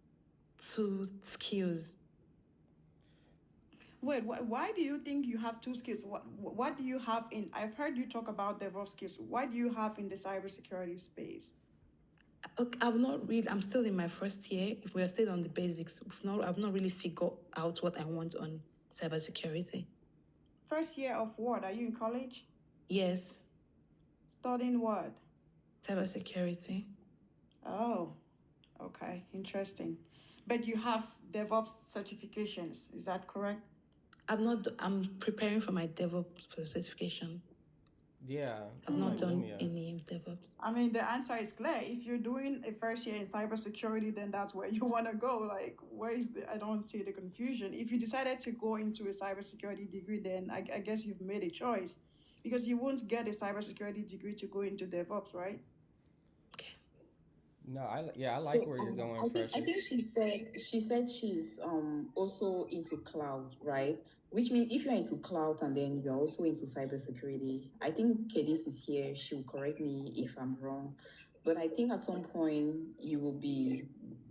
two skills? Wait, why do you think you have two skills? What do you have in? I've heard you talk about DevOps skills. What do you have in the cybersecurity space? Okay, I'm still in my first year. If we are still on the basics, I've not really figured out what I want on cybersecurity. First year of what? Are you in college? Yes, Studying what? cybersecurity. Oh, okay, interesting. But you have DevOps certifications, is that correct? I'm preparing for my DevOps certification. Yeah. I've not like done Lumia. any DevOps. I mean, the answer is clear. If you're doing a first year in cybersecurity, then that's where you want to go. Like, I don't see the confusion. If you decided to go into a cybersecurity degree, then I guess you've made a choice because you won't get a cybersecurity degree to go into DevOps, right? No, I like where you're going, I think Precious. she said she's also into cloud, right? Which means if you're into cloud and then you're also into cybersecurity, I think Kedis is here. She will correct me if I'm wrong, but I think at some point you will be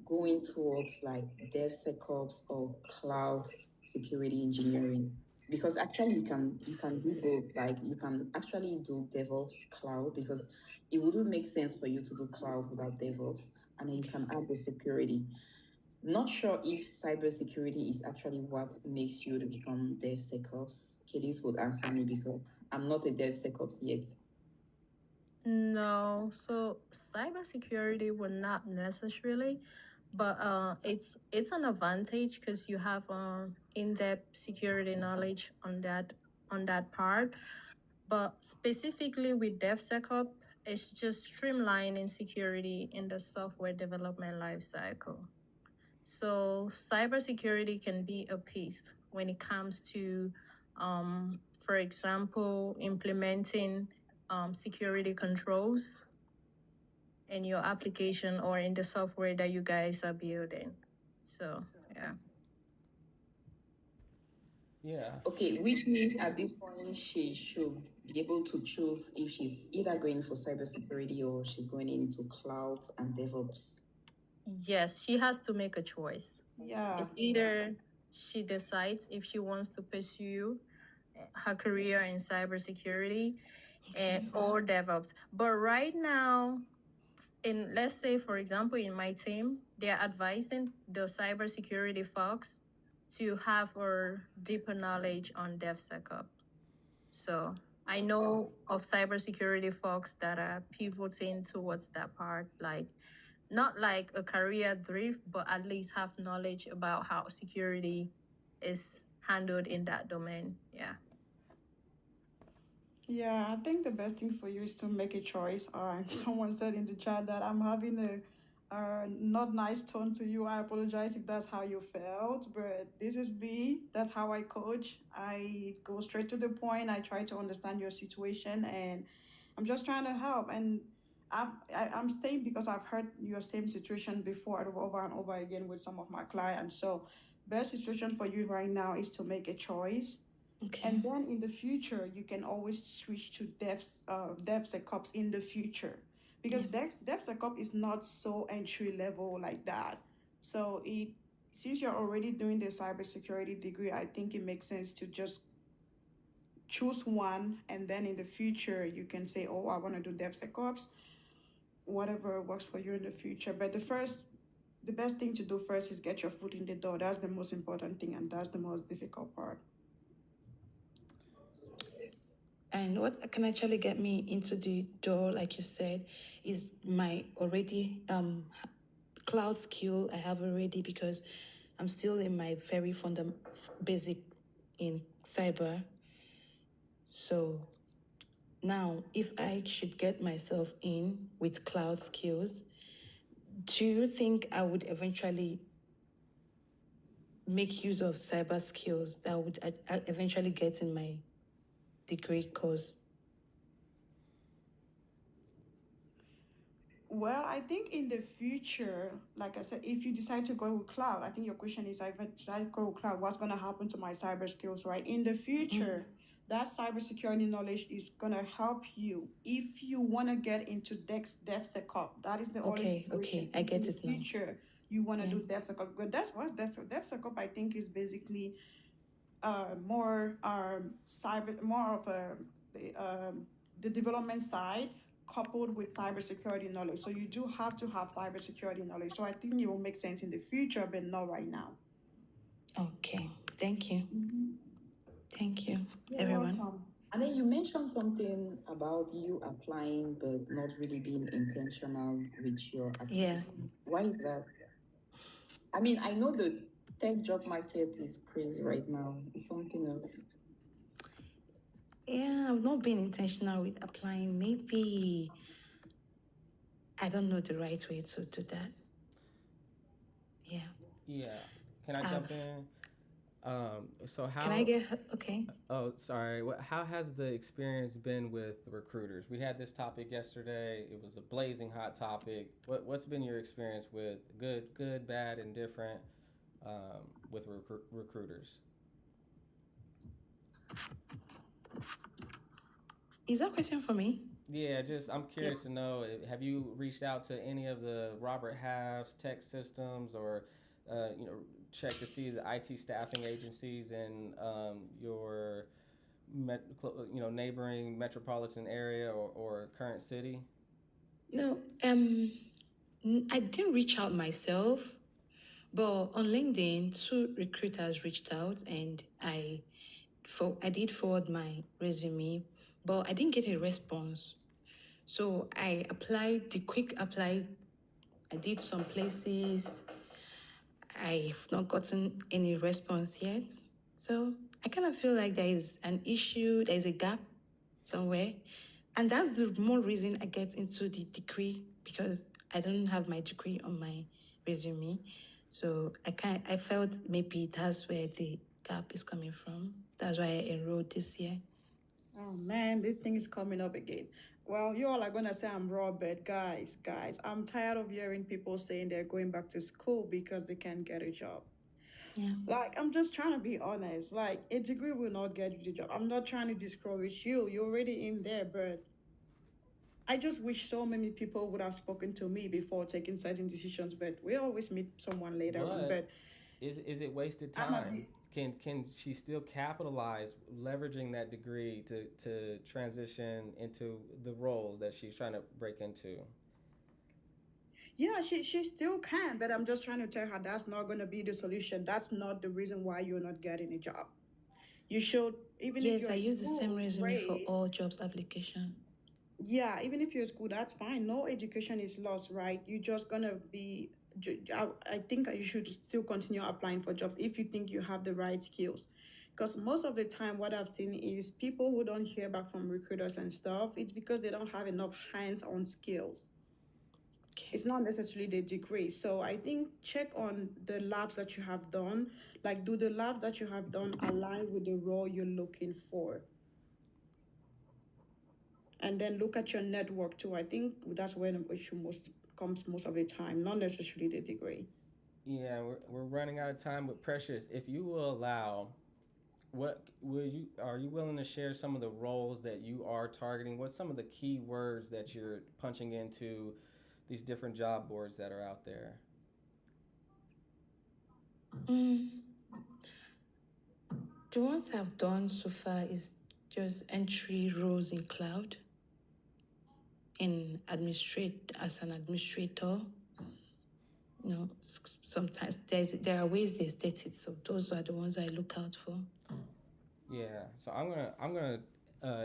going towards like DevSecOps or cloud security engineering. Because actually you can do both. Like you can actually do DevOps cloud because it wouldn't make sense for you to do cloud without DevOps, and then you can add the security. Not sure if cybersecurity is actually what makes you to become DevSecOps. Kedis would answer me because I'm not a DevSecOps yet. No, so cybersecurity would not necessarily, but it's an advantage because you have in-depth security knowledge on that part. But specifically with DevSecOps, it's just streamlining security in the software development lifecycle. So cybersecurity can be a piece when it comes to, for example, implementing security controls in your application or in the software that you guys are building. So yeah. Yeah. Okay, which means at this point she should be able to choose if she's either going for cybersecurity or she's going into cloud and DevOps. Yes, she has to make a choice. Yeah. It's either she decides if she wants to pursue her career in cybersecurity or DevOps. But right now, let's say, for example, in my team, they're advising the cybersecurity folks to have a deeper knowledge on DevSecOps. So I know of cybersecurity folks that are pivoting towards that part, like not like a career drift, but at least have knowledge about how security is handled in that domain. Yeah. Yeah, I think the best thing for you is to make a choice. Someone said in the chat that I'm having a not nice tone to you. I apologize if that's how you felt, but this is me. That's how I coach. I go straight to the point. I try to understand your situation, and I'm just trying to help. And I'm staying because I've heard your same situation before over and over again with some of my clients. So, best situation for you right now is to make a choice. Okay. And then in the future, you can always switch to DevSecOps in the future, because DevSecOps is not so entry level like that. So since you're already doing the cybersecurity degree, I think it makes sense to just choose one, and then in the future you can say, oh, I want to do DevSecOps, whatever works for you in the future. But the best thing to do first is get your foot in the door. That's the most important thing, and that's the most difficult part. And what can actually get me into the door, like you said, is my already cloud skill I have already, because I'm still in my very basic in cyber. So now, if I should get myself in with cloud skills, do you think I would eventually make use of cyber skills that would eventually get in my degree course? Well, I think in the future, like I said, if you decide to go with cloud, I think your question is, if I decide to go with cloud, what's going to happen to my cyber skills, right? In the future, that cybersecurity knowledge is going to help you if you want to get into DevSecOps. That is the only situation. Okay, I get it now. In the future, you want to do DevSecOps. But DevSecOps, I think, is basically more of the development side coupled with cybersecurity knowledge. So you do have to have cybersecurity knowledge. So I think it will make sense in the future, but not right now. Okay, thank you. Thank you, You're everyone. welcome. And then you mentioned something about you applying but not really being intentional with your application. Yeah. Why is that? I mean, I know the tech job market is crazy right now. It's something else. Yeah, I've not been intentional with applying. Maybe I don't know the right way to do that. Yeah. Yeah. Can I jump in? So how Can I get okay? Oh, sorry. How has the experience been with recruiters? We had this topic yesterday. It was a blazing hot topic. What's been your experience with good, bad, and different with recruiters? Is that a question for me? Yeah, I'm curious to know, have you reached out to any of the Robert Half's tech systems, or check to see the IT staffing agencies in your neighboring metropolitan area or current city? No, I didn't reach out myself, but on LinkedIn, 2 recruiters reached out, and I did forward my resume, but I didn't get a response. So I applied the quick apply. I did some places. I've not gotten any response yet. So I kind of feel like there is an issue, there is a gap somewhere. And that's the more reason I get into the degree, because I don't have my degree on my resume. So I felt maybe that's where the gap is coming from. That's why I enrolled this year. Oh man, this thing is coming up again. Well, you all are gonna say I'm raw, but guys, I'm tired of hearing people saying they're going back to school because they can't get a job. Yeah. Like, I'm just trying to be honest. Like, a degree will not get you the job. I'm not trying to discourage you. You're already in there, but I just wish so many people would have spoken to me before taking certain decisions. But we always meet someone later on. But is it wasted time? Can she still capitalize leveraging that degree to transition into the roles that she's trying to break into? Yeah, she still can, but I'm just trying to tell her that's not going to be the solution. That's not the reason why you're not getting a job. You should, even if Yes, you're I in use the same school, resume for great. all jobs application. Yeah, even if you're in school, that's fine. No education is lost, right? You're just gonna be. I think you should still continue applying for jobs if you think you have the right skills. Because most of the time, what I've seen is people who don't hear back from recruiters and stuff, it's because they don't have enough hands on skills. Okay. It's not necessarily the degree. So I think check on the labs that you have done. Like, do the labs that you have done align with the role you're looking for? And then look at your network too. I think that's when the issue comes most of the time, not necessarily the degree. Yeah, we're running out of time, but Precious, if you will allow, what will you are you willing to share some of the roles that you are targeting? What's some of the key words that you're punching into these different job boards that are out there? Mm, the ones I've done so far is just entry roles in cloud, in administrate as an administrator. Sometimes there are ways they state it, so those are the ones I look out for. Yeah, so I'm gonna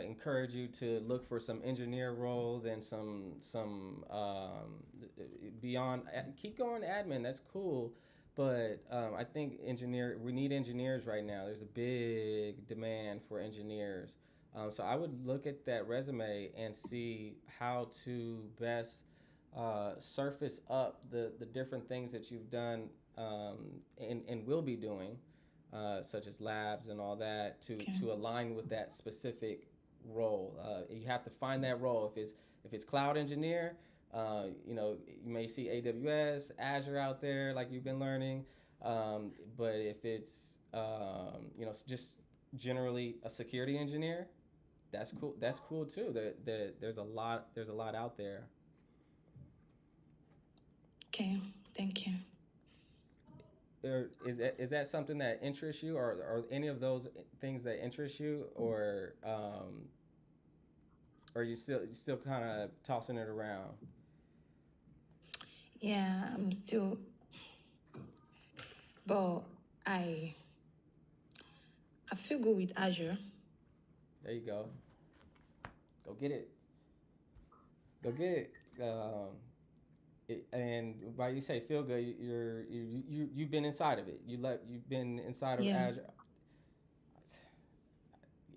encourage you to look for some engineer roles and some beyond. Keep going, admin. That's cool, but I think we need engineers right now. There's a big demand for engineers. So I would look at that resume and see how to best surface up the different things that you've done and will be doing, such as labs and all that, to align with that specific role. You have to find that role. If it's cloud engineer, you may see AWS, Azure out there like you've been learning. But if it's just generally a security engineer, that's cool. That's cool too. There's a lot out there. Okay, thank you. Is that something that interests you, or any of those things that interest you, or are you still kind of tossing it around? Yeah, I'm still, but I feel good with Azure. There you go. Go get it. Go get it. And by you say feel good, you've been inside of it. You've been inside of Azure.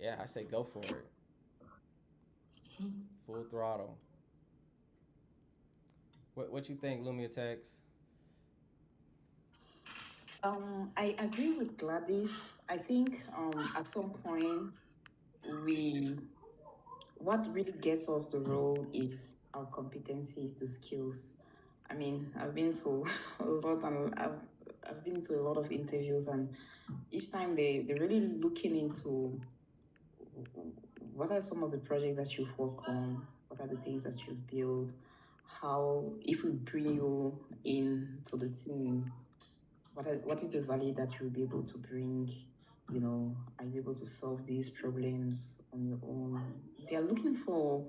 Yeah, I say go for it. Full throttle. What you think, Lumia Tex? I agree with Gladys. I think at some point what really gets us the role is our competencies, the skills. I mean, I've been to a lot, and I've been to a lot of interviews, and each time they're really looking into what are some of the projects that you've worked on, what are the things that you've built, how, if we bring you in to the team, what is the value that you'll be able to bring? Are you able to solve these problems on your own? They are looking for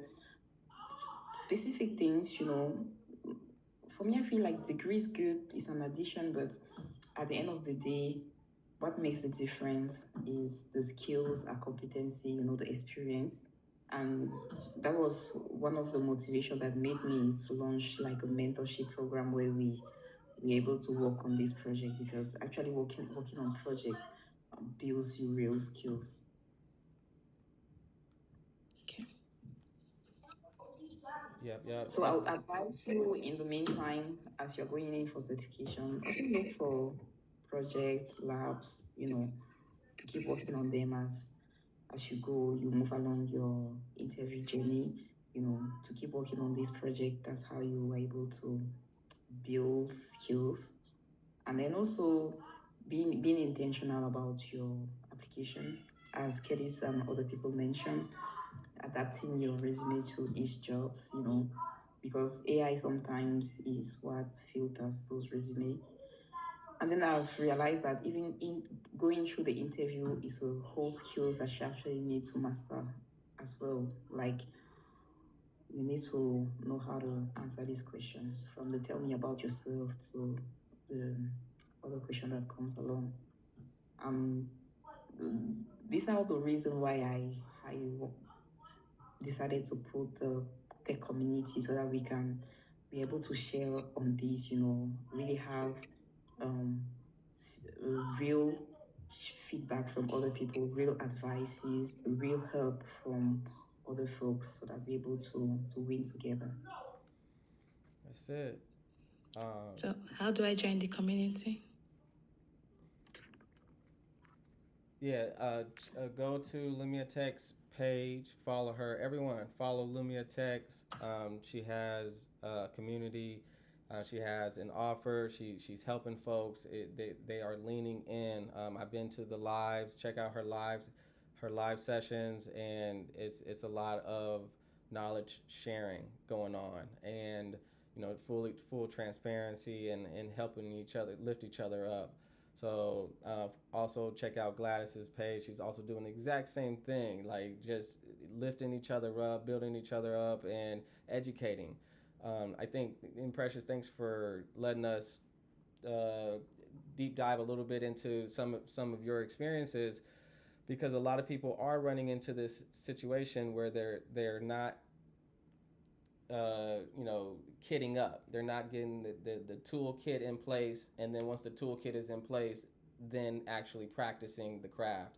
specific things. For me, I feel like degree is good, it's an addition, but at the end of the day, what makes the difference is the skills, our competency, the experience. And that was one of the motivations that made me to launch like a mentorship program where we're able to work on this project, because actually working on projects builds you real skills. Okay. Yep. So I would advise you, in the meantime, as you're going in for certification, also look for projects, labs, to keep working on them as you go, you move along your interview journey, to keep working on this project. That's how you are able to build skills. And then also being intentional about your application, as Kedis and other people mentioned, adapting your resume to each jobs, because AI sometimes is what filters those resume. And then I've realized that even in going through the interview is a whole skills that you actually need to master as well. Like you need to know how to answer this question, from the tell me about yourself to the other question that comes along. Um, these are the reason why I decided to put the tech community so that we can be able to share on this, really have um, real feedback from other people, real advices, real help from other folks so that we're able to win together. That's it. So how do I join the community? Yeah, go to Lumia Tech's page, follow her. Everyone, follow Lumia Tech's. She has a community. She has an offer. She's helping folks. They are leaning in. I've been to the lives. Check out her live sessions, and it's a lot of knowledge sharing going on, and full transparency and helping each other lift each other up. So also check out Gladys's page. She's also doing the exact same thing, like just lifting each other up, building each other up, and educating. I think, Precious, thanks for letting us deep dive a little bit into some of your experiences, because a lot of people are running into this situation where they're not kitting up. They're not getting the toolkit in place, and then once the toolkit is in place, then actually practicing the craft,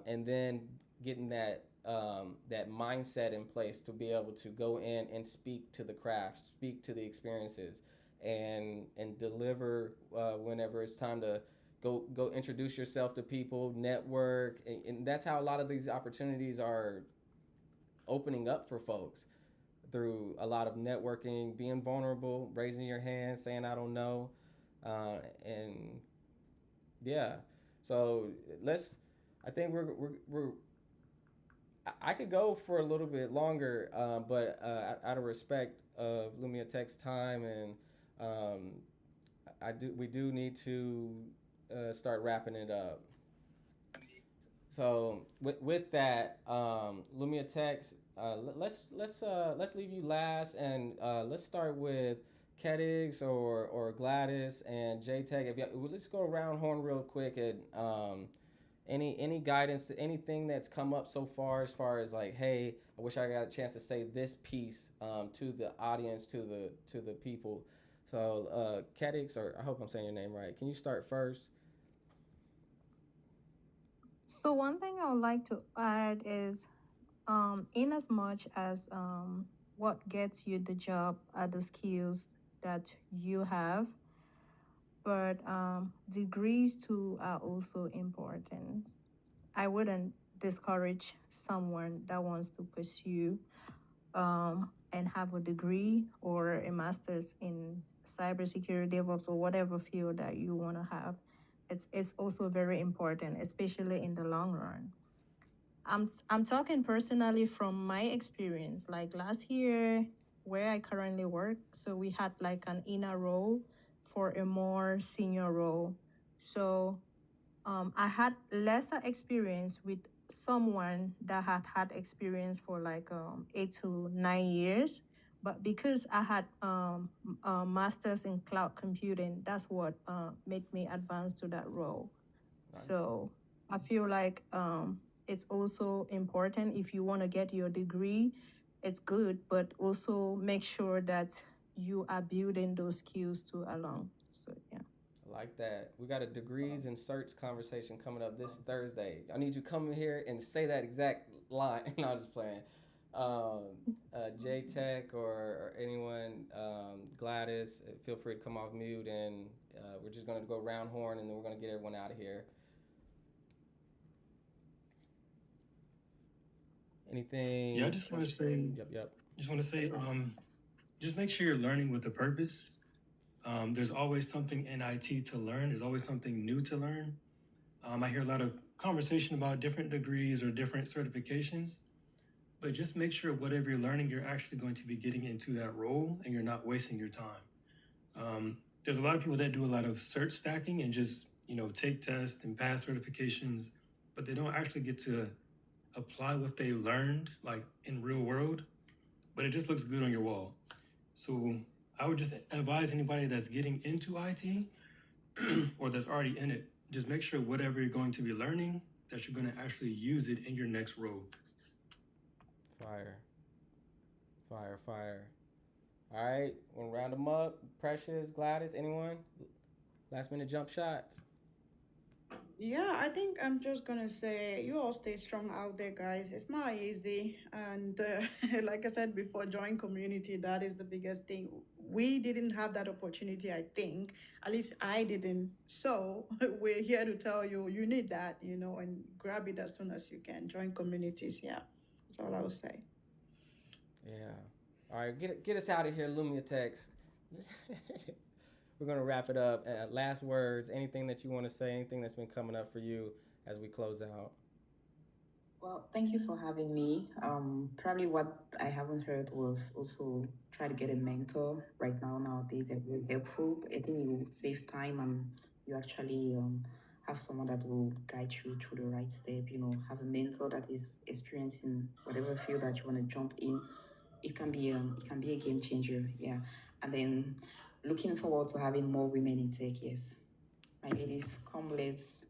and then getting that mindset in place to be able to go in and speak to the craft, speak to the experiences, and deliver whenever it's time to go introduce yourself to people, network, and that's how a lot of these opportunities are opening up for folks, through a lot of networking, being vulnerable, raising your hand, saying I don't know, and yeah. So I think we're. I could go for a little bit longer, but out of respect of Lumia Tech's time, and we do need to start wrapping it up. So with that, Lumia Tech's. Let's leave you last, and let's start with Kedix or Gladys and JTech. Let's go around horn real quick, and any guidance, anything that's come up so far, as like, hey, I wish I got a chance to say this piece to the audience, to the people. So Kedix, or I hope I'm saying your name right. Can you start first? So one thing I would like to add is, in as much as what gets you the job are the skills that you have, but degrees too are also important. I wouldn't discourage someone that wants to pursue and have a degree or a master's in cybersecurity, DevOps, or whatever field that you want to have. It's also very important, especially in the long run. I'm talking personally from my experience. Like last year, where I currently work, so we had like an inner role for a more senior role. So I had lesser experience with someone that had experience for like 8 to 9 years. But because I had a master's in cloud computing, that's what made me advance to that role. Nice. So I feel like it's also important, if you want to get your degree, it's good, but also make sure that you are building those skills too along. So yeah. I like that. We got a degrees and certs conversation coming up this Thursday. I need you to come here and say that exact line. No, I'm just playing. JTech or anyone, Gladys, feel free to come off mute, and we're just going to go round horn, and then we're going to get everyone out of here. Anything? Yeah, I just want to say. Yep. Just want to say, just make sure you're learning with a purpose. There's always something in IT to learn. There's always something new to learn. I hear a lot of conversation about different degrees or different certifications, but just make sure whatever you're learning, you're actually going to be getting into that role, and you're not wasting your time. There's a lot of people that do a lot of cert stacking and just, take tests and pass certifications, but they don't actually get to apply what they learned, like in real world. but it just looks good on your wall. So I would just advise anybody that's getting into IT or that's already in it, just make sure whatever you're going to be learning, that you're going to actually use it in your next role. Fire. Fire, fire. All right, we'll round them up. Precious, Gladys, anyone? Last minute jump shots. Yeah, I think I'm just gonna say you all stay strong out there, guys. It's not easy, and like I said before, join community. That is the biggest thing. We didn't have that opportunity. I think, at least I didn't. So we're here to tell you, you need that, and grab it as soon as you can. Join communities. Yeah, that's all I will say. Yeah. All right, get us out of here, Lumia Techs. We're going to wrap it up. Last words, anything that you want to say, anything that's been coming up for you as we close out? Well, thank you for having me. Probably what I haven't heard was also try to get a mentor right now. Nowadays, they're very helpful. I think it will save time and you actually have someone that will guide you through the right step. Have a mentor that is experienced in whatever field that you want to jump in. It can be a game changer. Yeah, and then looking forward to having more women in tech. Yes, my ladies, come let's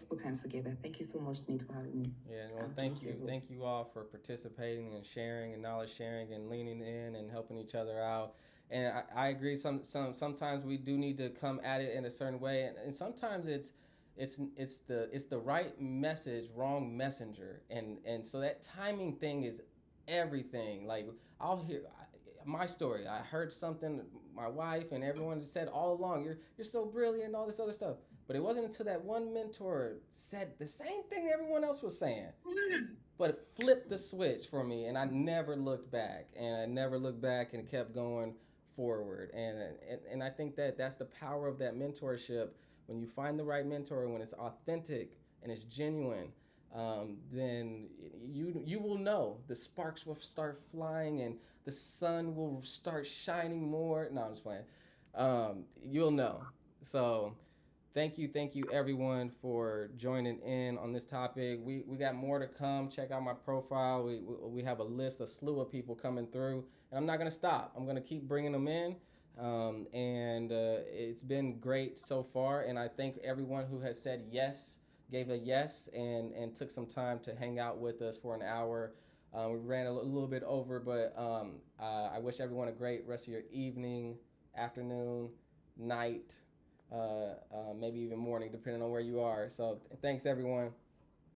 put hands together. Thank you so much, Nate, for having me. Yeah, well, thank you. Thank you all for participating and sharing and knowledge sharing and leaning in and helping each other out. And I agree. Sometimes we do need to come at it in a certain way, and sometimes it's the right message, wrong messenger, and so that timing thing is everything. Like I'll hear my story. I heard something my wife and everyone said all along. You're so brilliant and all this other stuff. But it wasn't until that one mentor said the same thing everyone else was saying. But it flipped the switch for me, and I never looked back. And kept going forward. And I think that's the power of that mentorship. When you find the right mentor, when it's authentic and it's genuine, then you will know. The sparks will start flying and the sun will start shining more. No, I'm just playing. You'll know. So thank you everyone for joining in on this topic. We got more to come. Check out my profile. We have a slew of people coming through, and I'm not gonna stop. I'm gonna keep bringing them in. It's been great so far, and I thank everyone who has said yes, gave a yes, and took some time to hang out with us for an hour. We ran a little bit over, but I wish everyone a great rest of your evening, afternoon, night, maybe even morning, depending on where you are. So thanks, everyone.